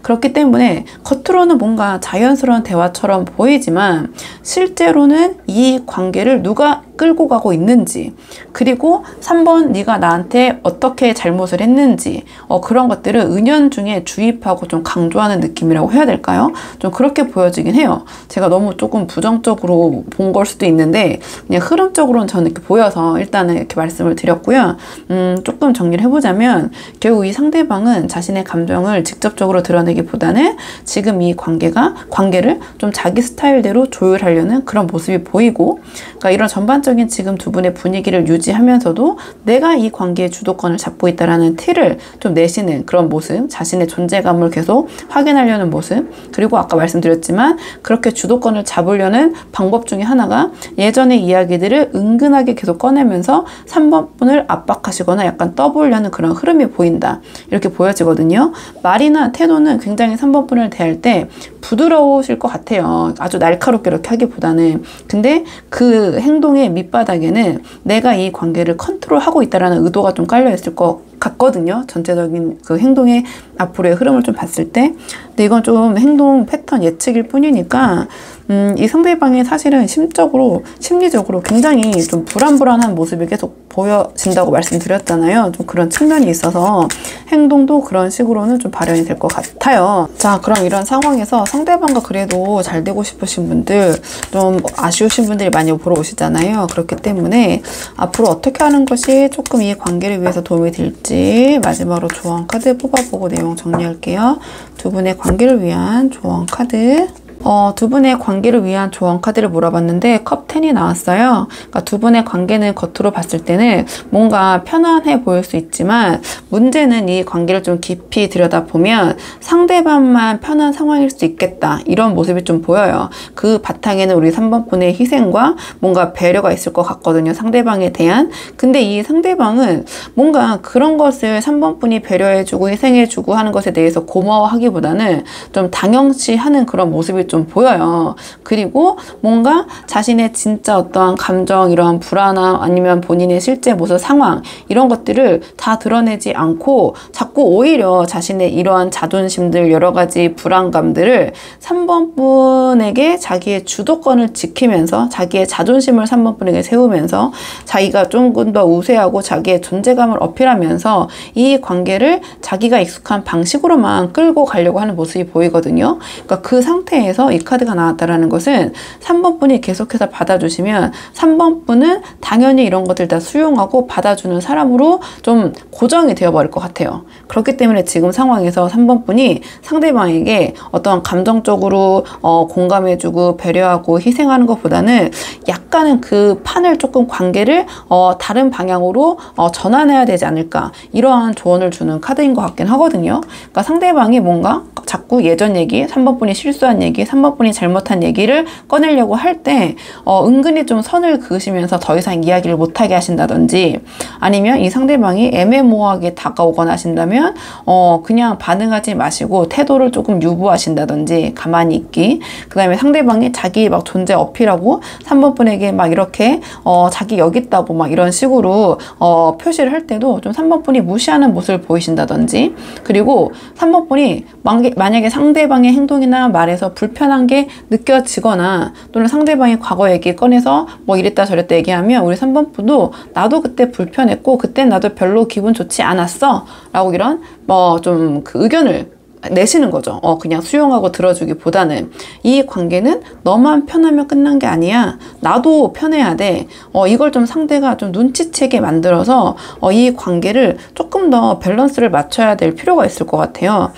그렇기 때문에 겉으로는 뭔가 자연스러운 대화처럼 보이지만 실제로는 이 관계를 누가 끌고 가고 있는지, 그리고 3번 네가 나한테 어떻게 잘못을 했는지, 그런 것들을 은연중에 주입하고 좀 강조하는 느낌이라고 해야 될까요? 좀 그렇게 보여지긴 해요. 제가 너무 조금 부정적으로 본 걸 수도 있는데 그냥 흐름적으로는 저는 이렇게 보여서 일단은 이렇게 말씀을 드렸고요. 조금 정리를 해보자면 결국 이 상대방은 자신의 감정을 직접적으로 드러내기보다는 지금 이 관계를 좀 자기 스타일대로 조율하려는 그런 모습이 보이고, 그러니까 이런 전반적인 지금 두 분의 분위기를 유지하면서도 내가 이 관계의 주도권을 잡고 있다라는 티를 좀 내시는 그런 모습, 자신의 존재감을 계속 확인하려는 모습, 그리고 아까 말씀드렸지만 그렇게 주도권을 잡으려는 방법 중에 하나가 예전의 이야기들을 은근하게 계속 꺼내면서 3번 분을 압박하시거나 약간 떠보려는 그런 흐름이 보인다, 이렇게 보여지거든요. 말이나 태도는 굉장히 3번 분을 대할 때 부드러우실 것 같아요. 아주 날카롭게 이렇게 하기보다는. 근데 그 행동의 밑바닥에는 내가 이 관계를 컨트롤하고 있다는 의도가 좀 깔려 있을 것 같거든요. 전체적인 그 행동의 앞으로의 흐름을 좀 봤을 때. 근데 이건 좀 행동 패턴 예측일 뿐이니까 이 상대방이 사실은 심리적으로 굉장히 좀 불안한 모습이 계속 보여진다고 말씀드렸잖아요. 좀 그런 측면이 있어서 행동도 그런 식으로는 좀 발현이 될 것 같아요. 자, 그럼 이런 상황에서 상대방과 그래도 잘 되고 싶으신 분들, 좀 아쉬우신 분들이 많이 보러 오시잖아요. 그렇기 때문에 앞으로 어떻게 하는 것이 조금 이 관계를 위해서 도움이 될지 마지막으로 조언 카드 뽑아보고 내용 정리할게요. 두 분의 관계를 위한 조언 카드. 두 분의 관계를 위한 조언 카드를 물어봤는데 컵 10이 나왔어요. 그러니까 두 분의 관계는 겉으로 봤을 때는 뭔가 편안해 보일 수 있지만 문제는 이 관계를 좀 깊이 들여다보면 상대방만 편한 상황일 수 있겠다, 이런 모습이 좀 보여요. 그 바탕에는 우리 3번 분의 희생과 뭔가 배려가 있을 것 같거든요, 상대방에 대한. 근데 이 상대방은 뭔가 그런 것을 3번 분이 배려해주고 희생해주고 하는 것에 대해서 고마워하기보다는 좀 당연시하는 그런 모습이 좀 보여요. 그리고 뭔가 자신의 진짜 어떠한 감정, 이러한 불안함, 아니면 본인의 실제 모습 상황, 이런 것들을 다 드러내지 않고 자꾸 오히려 자신의 이러한 자존심들, 여러 가지 불안감들을 3번 분에게 자기의 주도권을 지키면서 자기의 자존심을 3번 분에게 세우면서 자기가 조금 더 우세하고 자기의 존재감을 어필하면서 이 관계를 자기가 익숙한 방식으로만 끌고 가려고 하는 모습이 보이거든요. 그러니까 그 상태에서 이 카드가 나왔다라는 것은 3번 분이 계속해서 받아주시면 3번 분은 당연히 이런 것들 다 수용하고 받아주는 사람으로 좀 고정이 되어버릴 것 같아요. 그렇기 때문에 지금 상황에서 3번 분이 상대방에게 어떤 감정적으로 공감해주고 배려하고 희생하는 것보다는 약간은 그 판을 조금 관계를 다른 방향으로 전환해야 되지 않을까, 이러한 조언을 주는 카드인 것 같긴 하거든요. 그러니까 상대방이 뭔가 자꾸 예전 얘기, 3번 분이 실수한 얘기, 3번 분이 잘못한 얘기를 꺼내려고 할 때 은근히 좀 선을 그으시면서 더 이상 이야기를 못하게 하신다든지, 아니면 이 상대방이 애매모호하게 다가오거나 하신다면 그냥 반응하지 마시고 태도를 조금 유보하신다든지, 가만히 있기. 그 다음에 상대방이 자기 막 존재 어필하고 3번 분에게 막 이렇게 자기 여기 있다고 막 이런 식으로 표시를 할 때도 좀 3번 분이 무시하는 모습을 보이신다든지, 그리고 3번 분이 만약에 상대방의 행동이나 말에서 불편한 게 느껴지거나 또는 상대방이 과거 얘기 꺼내서 뭐 이랬다 저랬다 얘기하면 우리 3번 분도 나도 그때 불편했고 그땐 나도 별로 기분 좋지 않았어 라고 이런 좀 그 의견을 내시는 거죠. 그냥 수용하고 들어주기보다는 이 관계는 너만 편하면 끝난 게 아니야. 나도 편해야 돼. 이걸 좀 상대가 좀 눈치채게 만들어서 이 관계를 조금 더 밸런스를 맞춰야 될 필요가 있을 것 같아요.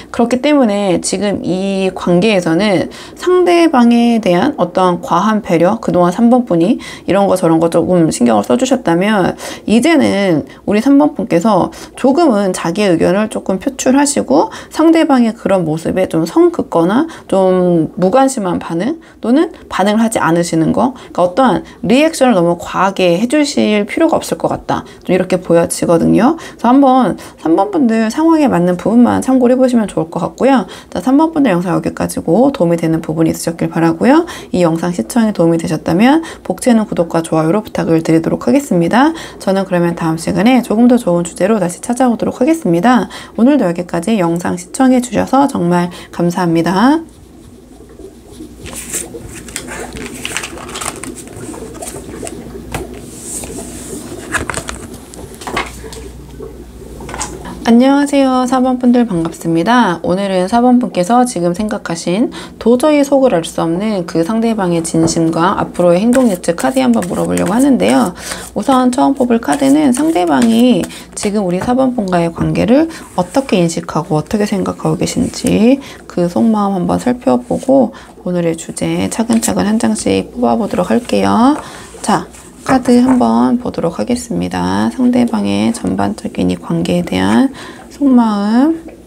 그렇기 때문에 지금 이 관계에서는 상대방에 대한 어떠한 과한 배려, 그동안 3번 분이 이런 거 저런 거 조금 신경을 써주셨다면 이제는 우리 3번 분께서 조금은 자기의 의견을 조금 표출하시고 상대방의 그런 모습에 좀 성 긋거나 좀 무관심한 반응 또는 반응을 하지 않으시는 거, 그러니까 어떠한 리액션을 너무 과하게 해주실 필요가 없을 것 같다, 좀 이렇게 보여지거든요. 그래서 한번 3번 분들 상황에 맞는 부분만 참고를 해보시면 좋을 것 같고요. 자, 3번 분들 영상 여기까지고 도움이 되는 부분이 있으셨길 바라고요. 이 영상 시청에 도움이 되셨다면 복채는 구독과 좋아요로 부탁을 드리도록 하겠습니다. 저는 그러면 다음 시간에 조금 더 좋은 주제로 다시 찾아오도록 하겠습니다. 오늘도 여기까지 영상 시청해 주셔서 정말 감사합니다. 안녕하세요. 4번 분들 반갑습니다. 오늘은 4번 분께서 지금 생각하신 도저히 속을 알 수 없는 그 상대방의 진심과 앞으로의 행동 예측 카드 한번 물어보려고 하는데요. 우선 처음 뽑을 카드는 상대방이 지금 우리 4번 분과의 관계를 어떻게 인식하고 어떻게 생각하고 계신지 그 속마음 한번 살펴보고 오늘의 주제 차근차근 한 장씩 뽑아보도록 할게요. 자, 카드 한번 보도록 하겠습니다. 상대방의 전반적인 이 관계에 대한 속마음.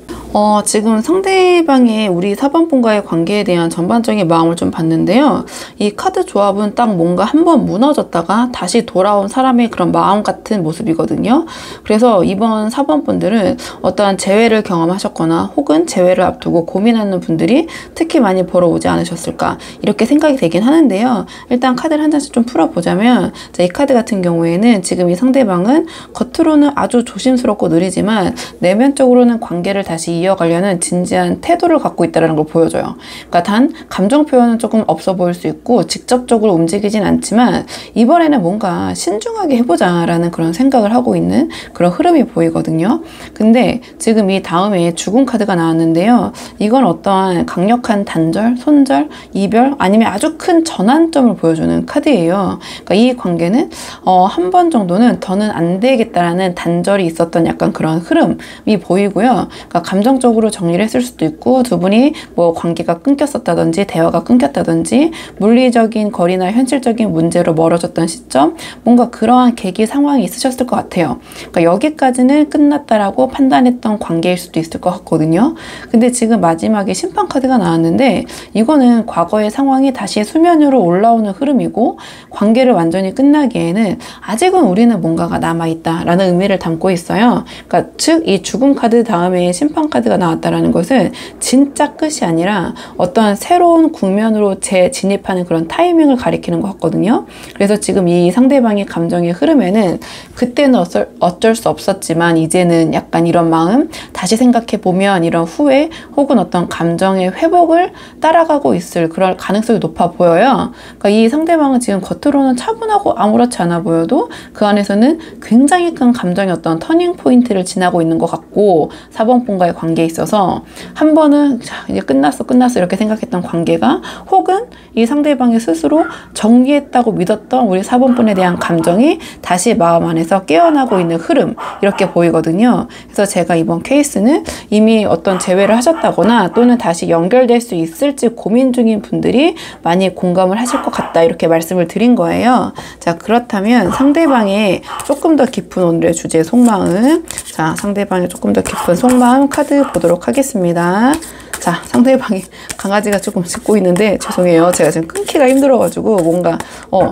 지금 상대방의 우리 4번 분과의 관계에 대한 전반적인 마음을 좀 봤는데요. 이 카드 조합은 딱 뭔가 한번 무너졌다가 다시 돌아온 사람의 그런 마음 같은 모습이거든요. 그래서 이번 4번 분들은 어떠한 재회를 경험하셨거나 혹은 재회를 앞두고 고민하는 분들이 특히 많이 벌어오지 않으셨을까 이렇게 생각이 되긴 하는데요. 일단 카드를 한 장씩 좀 풀어보자면 이 카드 같은 경우에는 지금 이 상대방은 겉으로는 아주 조심스럽고 느리지만 내면적으로는 관계를 다시 이어가려는 진지한 태도를 갖고 있다는 걸 보여줘요. 그러니까 단 감정 표현은 조금 없어 보일 수 있고 직접적으로 움직이진 않지만 이번에는 뭔가 신중하게 해보자 라는 그런 생각을 하고 있는 그런 흐름이 보이거든요. 근데 지금 이 다음에 죽음 카드가 나왔는데요. 이건 어떠한 강력한 단절, 손절, 이별 아니면 아주 큰 전환점을 보여주는 카드예요. 그러니까 이 관계는 한 번 정도는 더는 안 되겠다라는 단절이 있었던 약간 그런 흐름이 보이고요. 그러니까 감정적으로 정리를 했을 수도 있고 두 분이 뭐 관계가 끊겼었다든지 대화가 끊겼다든지 물리적인 거리나 현실적인 문제로 멀어졌던 시점 뭔가 그러한 계기 상황이 있으셨을 것 같아요. 그러니까 여기까지는 끝났다라고 판단했던 관계일 수도 있을 것 같거든요. 근데 지금 마지막에 심판 카드가 나왔는데 이거는 과거의 상황이 다시 수면 위로 올라오는 흐름이고 관계를 완전히 끝나기에는 아직은 우리는 뭔가가 남아있다라는 의미를 담고 있어요. 그러니까 즉 이 죽음 카드 다음에 심판 카드가 나왔다라는 것은 진짜 끝이 아니라 어떠한 새로운 국면으로 재진입하는 그런 타이밍을 가리키는 것 같거든요. 그래서 지금 이 상대방의 감정의 흐름에는 그때는 어쩔 수 없었지만 이제는 약간 이런 마음 다시 생각해보면 이런 후회 혹은 어떤 감정의 회복을 따라가고 있을 그럴 가능성이 높아 보여요. 그러니까 이 상대방은 지금 겉으로는 차분하고 아무렇지 않아 보여도 그 안에서는 굉장히 큰 감정의 어떤 터닝 포인트를 지나고 있는 것 같고 4번 분과의 관계에 있어서 한 번은 자, 이제 끝났어 이렇게 생각했던 관계가 혹은 이 상대방이 스스로 정리했다고 믿었던 우리 4번 분에 대한 감정이 다시 마음 안에서 깨어나고 있는 흐름 이렇게 보이거든요. 그래서 제가 이번 케이스는 이미 어떤 재회를 하셨다거나 또는 다시 연결될 수 있을지 고민 중인 분들이 많이 공감을 하실 것 같다 이렇게 말씀을 드린 거예요. 자, 그렇다면 상대방의 조금 더 깊은 오늘의 주제 속마음, 자, 상대방의 조금 더 깊은 속마음 카드 보도록 하겠습니다. 자, 상대방이 강아지가 조금 짖고 있는데 죄송해요. 제가 지금 끊기가 힘들어가지고 뭔가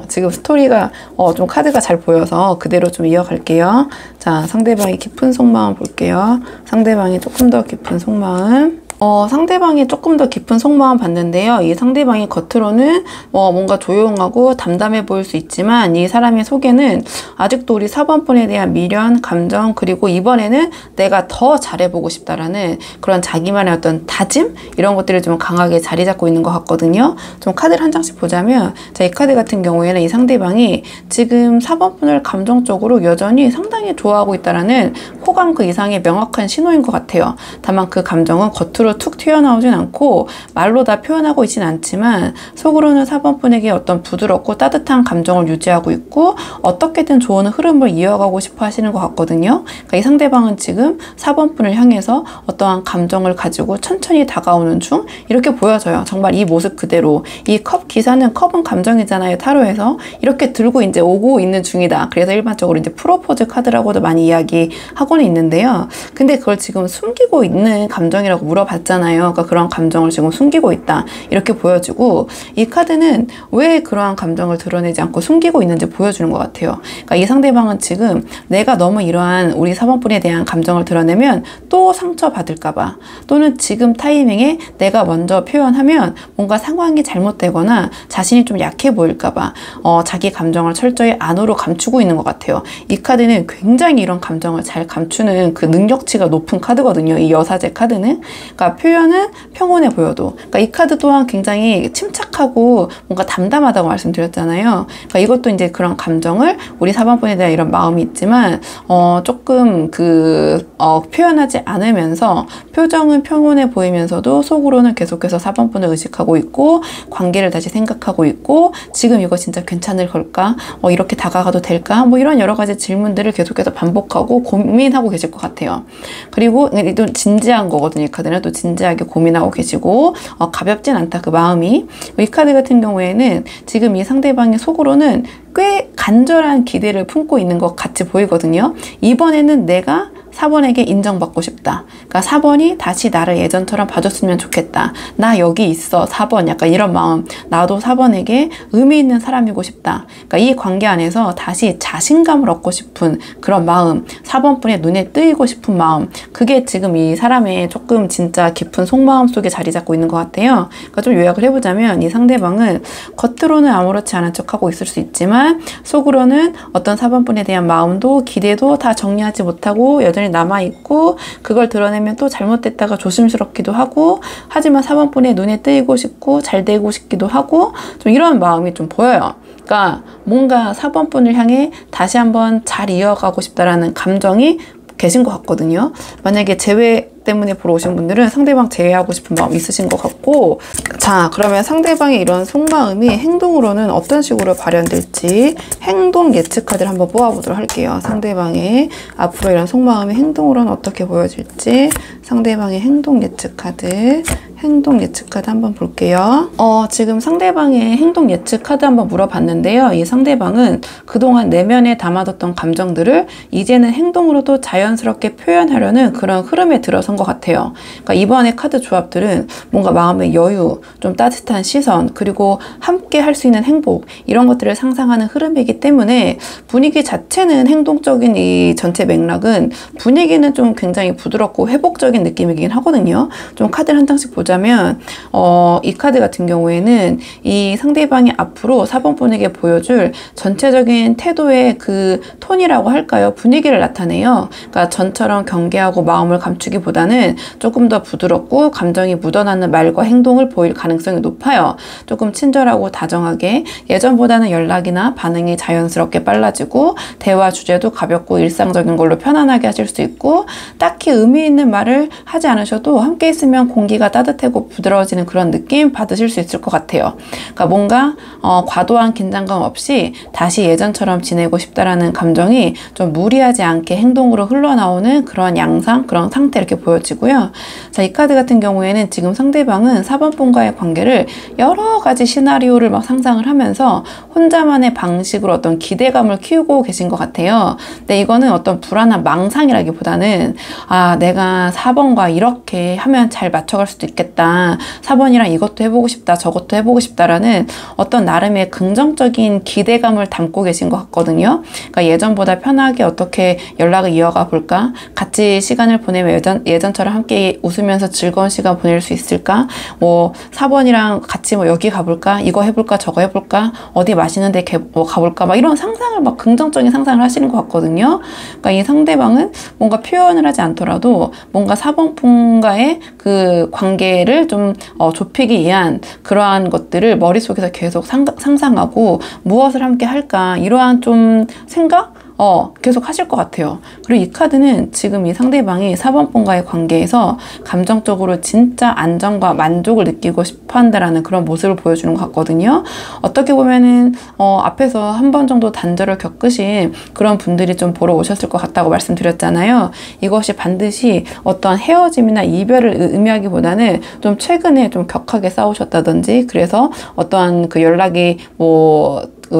지금 스토리가 좀 카드가 잘 보여서 그대로 좀 이어갈게요. 자, 상대방의 깊은 속마음 볼게요. 상대방의 조금 더 깊은 속마음. 상대방이 조금 더 깊은 속마음 봤는데요. 이 상대방이 겉으로는 뭔가 조용하고 담담해 보일 수 있지만 이 사람의 속에는 아직도 우리 4번 분에 대한 미련, 감정 그리고 이번에는 내가 더 잘해보고 싶다라는 그런 자기만의 어떤 다짐? 이런 것들을 좀 강하게 자리 잡고 있는 것 같거든요. 좀 카드를 한 장씩 보자면 자, 이 카드 같은 경우에는 이 상대방이 지금 4번 분을 감정적으로 여전히 상당히 좋아하고 있다라는 호감 그 이상의 명확한 신호인 것 같아요. 다만 그 감정은 겉으로 툭 튀어나오진 않고 말로 다 표현하고 있진 않지만 속으로는 4번 분에게 어떤 부드럽고 따뜻한 감정을 유지하고 있고 어떻게든 좋은 흐름을 이어가고 싶어 하시는 것 같거든요. 그러니까 이 상대방은 지금 4번 분을 향해서 어떠한 감정을 가지고 천천히 다가오는 중 이렇게 보여져요. 정말 이 모습 그대로 이 컵 기사는 컵은 감정이잖아요. 타로에서 이렇게 들고 이제 오고 있는 중이다. 그래서 일반적으로 이제 프로포즈 카드라고도 많이 이야기하고는 있는데요. 근데 그걸 지금 숨기고 있는 감정이라고 물어봤잖아요. 그러니까 그런 감정을 지금 숨기고 있다. 이렇게 보여지고 이 카드는 왜 그러한 감정을 드러내지 않고 숨기고 있는지 보여주는 것 같아요. 그러니까 이 상대방은 지금 내가 너무 이러한 우리 4번 분에 대한 감정을 드러내면 또 상처받을까봐 또는 지금 타이밍에 내가 먼저 표현하면 뭔가 상황이 잘못되거나 자신이 좀 약해 보일까봐 자기 감정을 철저히 안으로 감추고 있는 것 같아요. 이 카드는 굉장히 이런 감정을 잘 감추는 그 능력치가 높은 카드거든요. 이 여사제 카드는. 그러니까 그러니까 표현은 평온해 보여도, 그러니까 이 카드 또한 굉장히 침착하고 뭔가 담담하다고 말씀드렸잖아요. 그러니까 이것도 이제 그런 감정을 우리 4번분에 대한 이런 마음이 있지만 조금 표현하지 않으면서 표정은 평온해 보이면서도 속으로는 계속해서 4번분을 의식하고 있고 관계를 다시 생각하고 있고 지금 이거 진짜 괜찮을 걸까? 이렇게 다가가도 될까? 뭐 이런 여러 가지 질문들을 계속해서 반복하고 고민하고 계실 것 같아요. 그리고 또 진지한 거거든요. 이 카드는 또 진지하게 고민하고 계시고 가볍진 않다, 그 마음이. 이 카드 같은 경우에는 지금 이 상대방의 속으로는 꽤 간절한 기대를 품고 있는 것 같이 보이거든요. 이번에는 내가 4번에게 인정받고 싶다. 그러니까 4번이 다시 나를 예전처럼 봐줬으면 좋겠다. 나 여기 있어, 4번. 약간 이런 마음. 나도 4번에게 의미 있는 사람이고 싶다. 그러니까 이 관계 안에서 다시 자신감을 얻고 싶은 그런 마음, 4번분의 눈에 뜨이고 싶은 마음, 그게 지금 이 사람의 조금 진짜 깊은 속마음 속에 자리 잡고 있는 것 같아요. 그러니까 좀 요약을 해보자면 이 상대방은 겉으로는 아무렇지 않은 척하고 있을 수 있지만 속으로는 어떤 4번분에 대한 마음도 기대도 다 정리하지 못하고 여전히 남아있고, 그걸 드러내면 또 잘못됐다가 조심스럽기도 하고, 하지만 4번분의 눈에 뜨이고 싶고 잘 되고 싶기도 하고, 좀 이런 마음이 좀 보여요. 그러니까 뭔가 4번분을 향해 다시 한번 잘 이어가고 싶다라는 감정이 계신 것 같거든요. 만약에 재회 때문에 보러 오신 분들은 상대방 제외하고 싶은 마음 있으신 것 같고, 자, 그러면 상대방의 이런 속마음이 행동으로는 어떤 식으로 발현될지 행동 예측 카드를 한번 뽑아보도록 할게요. 상대방의 앞으로 이런 속마음이 행동으로는 어떻게 보여질지 상대방의 행동 예측 카드 한번 볼게요. 지금 상대방의 행동 예측 카드 한번 물어봤는데요. 이 상대방은 그동안 내면에 담아뒀던 감정들을 이제는 행동으로도 자연스럽게 표현하려는 그런 흐름에 들어선 것 같아요. 그러니까 이번에 카드 조합들은 뭔가 마음의 여유, 좀 따뜻한 시선, 그리고 함께 할 수 있는 행복, 이런 것들을 상상하는 흐름이기 때문에 분위기 자체는 행동적인 이 전체 맥락은 분위기는 좀 굉장히 부드럽고 회복적인 느낌이긴 하거든요. 좀 카드를 한 장씩 보자면 이 카드 같은 경우에는 이 상대방이 앞으로 4번분에게 보여줄 전체적인 태도의 그 톤이라고 할까요? 분위기를 나타내요. 그러니까 전처럼 경계하고 마음을 감추기보다는 조금 더 부드럽고 감정이 묻어나는 말과 행동을 보일 가능성이 높아요. 조금 친절하고 다정하게, 예전보다는 연락이나 반응이 자연스럽게 빨라지고 대화 주제도 가볍고 일상적인 걸로 편안하게 하실 수 있고, 딱히 의미 있는 말을 하지 않으셔도 함께 있으면 공기가 따뜻하고 부드러워지는 그런 느낌 받으실 수 있을 것 같아요. 그러니까 뭔가 과도한 긴장감 없이 다시 예전처럼 지내고 싶다라는 감정이 좀 무리하지 않게 행동으로 흘러나오는 그런 양상, 그런 상태 이렇게 보여지고요. 자, 이 카드 같은 경우에는 지금 상대방은 4번분과의 관계를 여러 가지 시나리오를 막 상상을 하면서 혼자만의 방식으로 어떤 기대감을 키우고 계신 것 같아요. 근데 이거는 어떤 불안한 망상이라기보다는 내가 4번과 이렇게 하면 잘 맞춰갈 수도 있겠다. 4번이랑 이것도 해보고 싶다, 저것도 해보고 싶다라는 어떤 나름의 긍정적인 기대감을 담고 계신 것 같거든요. 그러니까 예전보다 편하게 어떻게 연락을 이어가 볼까? 같이 시간을 보내면 예전처럼 함께 웃으면서 즐거운 시간 보낼 수 있을까? 4번이랑 같이 여기 가볼까? 이거 해볼까? 저거 해볼까? 어디 맛있는 데 가볼까? 막 이런 상상을 막 긍정적인 상상을 하시는 것 같거든요. 그러니까 이 상대방은 뭔가 표현을 하지 않더라도 뭔가 4번분과의 그 관계를 좀 좁히기 위한 그러한 것들을 머릿속에서 계속 상상하고 무엇을 함께 할까? 이러한 좀 생각? 계속 하실 것 같아요. 그리고 이 카드는 지금 이 상대방이 4번분과의 관계에서 감정적으로 진짜 안정과 만족을 느끼고 싶어 한다라는 그런 모습을 보여주는 것 같거든요. 어떻게 보면은 앞에서 한 번 정도 단절을 겪으신 그런 분들이 좀 보러 오셨을 것 같다고 말씀드렸잖아요. 이것이 반드시 어떤 헤어짐이나 이별을 의미하기보다는 좀 최근에 좀 격하게 싸우셨다든지, 그래서 어떠한 그 연락이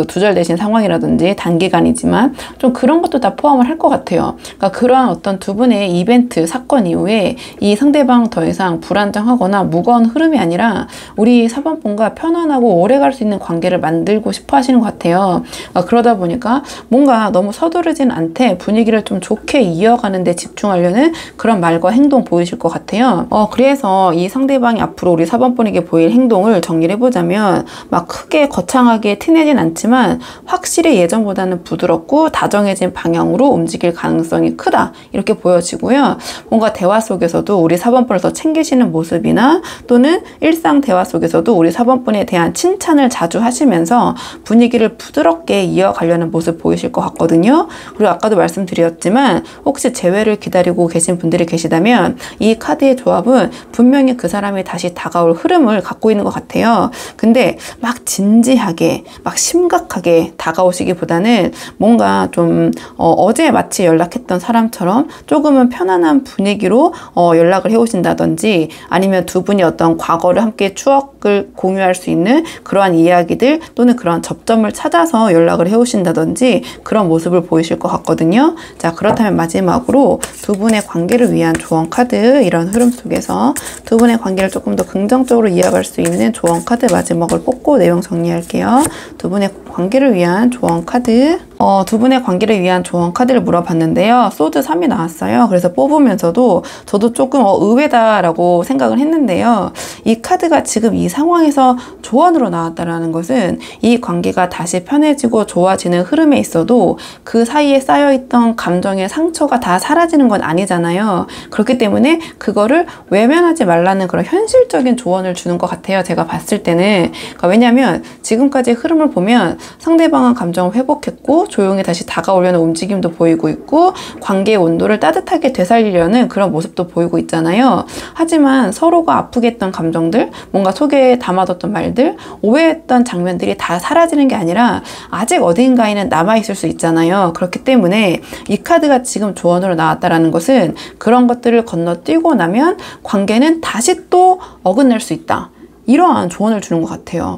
두절되신 상황이라든지 단기간이지만 좀 그런 것도 다 포함을 할 것 같아요. 그러니까 그러한 어떤 두 분의 이벤트, 사건 이후에 이 상대방 더 이상 불안정하거나 무거운 흐름이 아니라 우리 4번분과 편안하고 오래 갈 수 있는 관계를 만들고 싶어 하시는 것 같아요. 그러다 보니까 뭔가 너무 서두르진 않되 분위기를 좀 좋게 이어가는 데 집중하려는 그런 말과 행동 보이실 것 같아요. 그래서 이 상대방이 앞으로 우리 4번분에게 보일 행동을 정리를 해보자면 막 크게 거창하게 티내진 않지만 않지만 확실히 예전보다는 부드럽고 다정해진 방향으로 움직일 가능성이 크다, 이렇게 보여지고요. 뭔가 대화 속에서도 우리 4번분을 더 챙기시는 모습이나 또는 일상 대화 속에서도 우리 4번분에 대한 칭찬을 자주 하시면서 분위기를 부드럽게 이어가려는 모습 보이실 것 같거든요. 그리고 아까도 말씀드렸지만 혹시 재회를 기다리고 계신 분들이 계시다면 이 카드의 조합은 분명히 그 사람이 다시 다가올 흐름을 갖고 있는 것 같아요. 근데 막 진지하게 막 심각하게 다가오시기보다는 뭔가 좀 어제 마치 연락했던 사람처럼 조금은 편안한 분위기로 연락을 해오신다든지, 아니면 두 분이 어떤 과거를 함께 추억을 공유할 수 있는 그러한 이야기들 또는 그런 접점을 찾아서 연락을 해오신다든지 그런 모습을 보이실 것 같거든요. 자, 그렇다면 마지막으로 두 분의 관계를 위한 조언 카드, 이런 흐름 속에서 두 분의 관계를 조금 더 긍정적으로 이어갈 수 있는 조언 카드 마지막을 뽑고 내용 정리할게요. 두 분의 관계를 위한 조언 카드. 두 분의 관계를 위한 조언 카드를 물어봤는데요. 소드 3이 나왔어요. 그래서 뽑으면서도 저도 조금 의외다라고 생각을 했는데요. 이 카드가 지금 이 상황에서 조언으로 나왔다라는 것은 이 관계가 다시 편해지고 좋아지는 흐름에 있어도 그 사이에 쌓여있던 감정의 상처가 다 사라지는 건 아니잖아요. 그렇기 때문에 그거를 외면하지 말라는 그런 현실적인 조언을 주는 것 같아요. 제가 봤을 때는. 그러니까 왜냐면 지금까지 흐름을 보면 상대방은 감정을 회복했고 조용히 다시 다가오려는 움직임도 보이고 있고 관계의 온도를 따뜻하게 되살리려는 그런 모습도 보이고 있잖아요. 하지만 서로가 아프게 했던 감정들, 뭔가 속에 담아뒀던 말들, 오해했던 장면들이 다 사라지는 게 아니라 아직 어딘가에는 남아있을 수 있잖아요. 그렇기 때문에 이 카드가 지금 조언으로 나왔다라는 것은 그런 것들을 건너뛰고 나면 관계는 다시 또 어긋날 수 있다, 이러한 조언을 주는 것 같아요.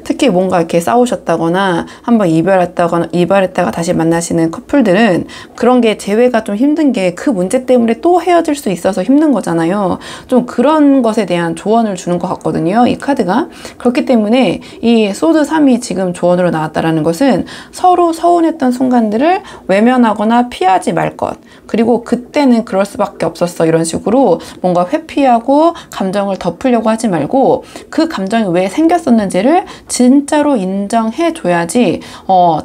특히 뭔가 이렇게 싸우셨다거나 한번 이별했다가 다시 만나시는 커플들은 그런 게 재회가 좀 힘든 게 그 문제 때문에 또 헤어질 수 있어서 힘든 거잖아요. 좀 그런 것에 대한 조언을 주는 것 같거든요, 이 카드가. 그렇기 때문에 이 소드 3이 지금 조언으로 나왔다라는 것은 서로 서운했던 순간들을 외면하거나 피하지 말 것, 그리고 그때는 그럴 수밖에 없었어, 이런 식으로 뭔가 회피하고 감정을 덮으려고 하지 말고 그 감정이 왜 생겼었는지를 진짜로 인정해 줘야지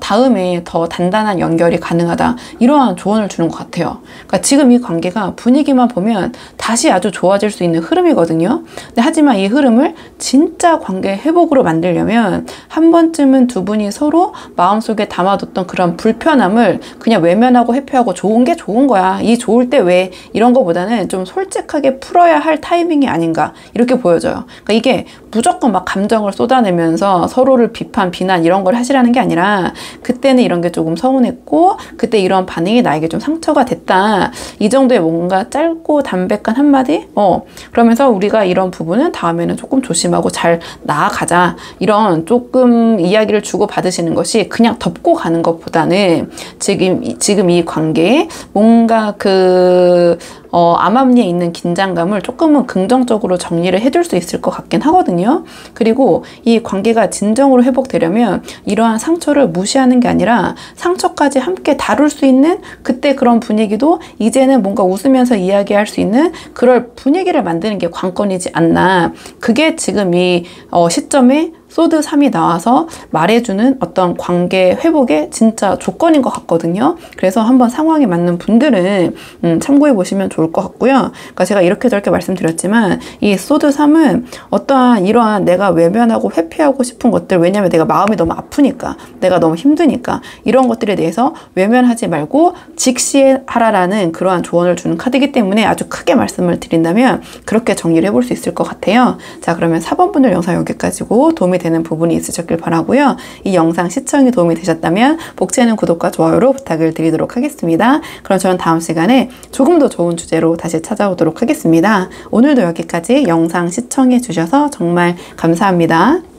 다음에 더 단단한 연결이 가능하다, 이러한 조언을 주는 것 같아요. 그러니까 지금 이 관계가 분위기만 보면 다시 아주 좋아질 수 있는 흐름이거든요. 근데 하지만 이 흐름을 진짜 관계 회복으로 만들려면 한 번쯤은 두 분이 서로 마음속에 담아뒀던 그런 불편함을 그냥 외면하고 회피하고 좋은 게 좋은 거야, 이 좋을 때 왜, 이런 거보다는 좀 솔직하게 풀어야 할 타이밍이 아닌가, 이렇게 보여져요. 그러니까 이게 무조건 막 감정을 쏟아내면서 서로를 비난 이런 걸 하시라는 게 아니라 그때는 이런 게 조금 서운했고 그때 이런 반응이 나에게 좀 상처가 됐다, 이 정도의 뭔가 짧고 담백한 한마디? 그러면서 우리가 이런 부분은 다음에는 조금 조심하고 잘 나아가자, 이런 조금 이야기를 주고받으시는 것이 그냥 덮고 가는 것보다는 지금 이 관계에 뭔가 암암리에 있는 긴장감을 조금은 긍정적으로 정리를 해줄 수 있을 것 같긴 하거든요. 그리고 이 관계가 진정으로 회복되려면 이러한 상처를 무시하는 게 아니라 상처까지 함께 다룰 수 있는 그때 그런 분위기도 이제는 뭔가 웃으면서 이야기할 수 있는 그럴 분위기를 만드는 게 관건이지 않나. 그게 지금 이 시점에 소드 3이 나와서 말해주는 어떤 관계 회복의 진짜 조건인 것 같거든요. 그래서 한번 상황에 맞는 분들은 참고해 보시면 좋을 것 같고요. 그러니까 제가 이렇게 저렇게 말씀드렸지만 이 소드 3은 어떠한 이러한 내가 외면하고 회피하고 싶은 것들, 왜냐면 내가 마음이 너무 아프니까, 내가 너무 힘드니까, 이런 것들에 대해서 외면하지 말고 직시하라라는 그러한 조언을 주는 카드이기 때문에 아주 크게 말씀을 드린다면 그렇게 정리를 해볼 수 있을 것 같아요. 자, 그러면 4번 분들 영상 여기까지고 도움이 되는 부분이 있으셨길 바라고요. 이 영상 시청이 도움이 되셨다면 복지에는 구독과 좋아요로 부탁을 드리도록 하겠습니다. 그럼 저는 다음 시간에 조금 더 좋은 주제로 다시 찾아오도록 하겠습니다. 오늘도 여기까지 영상 시청해 주셔서 정말 감사합니다.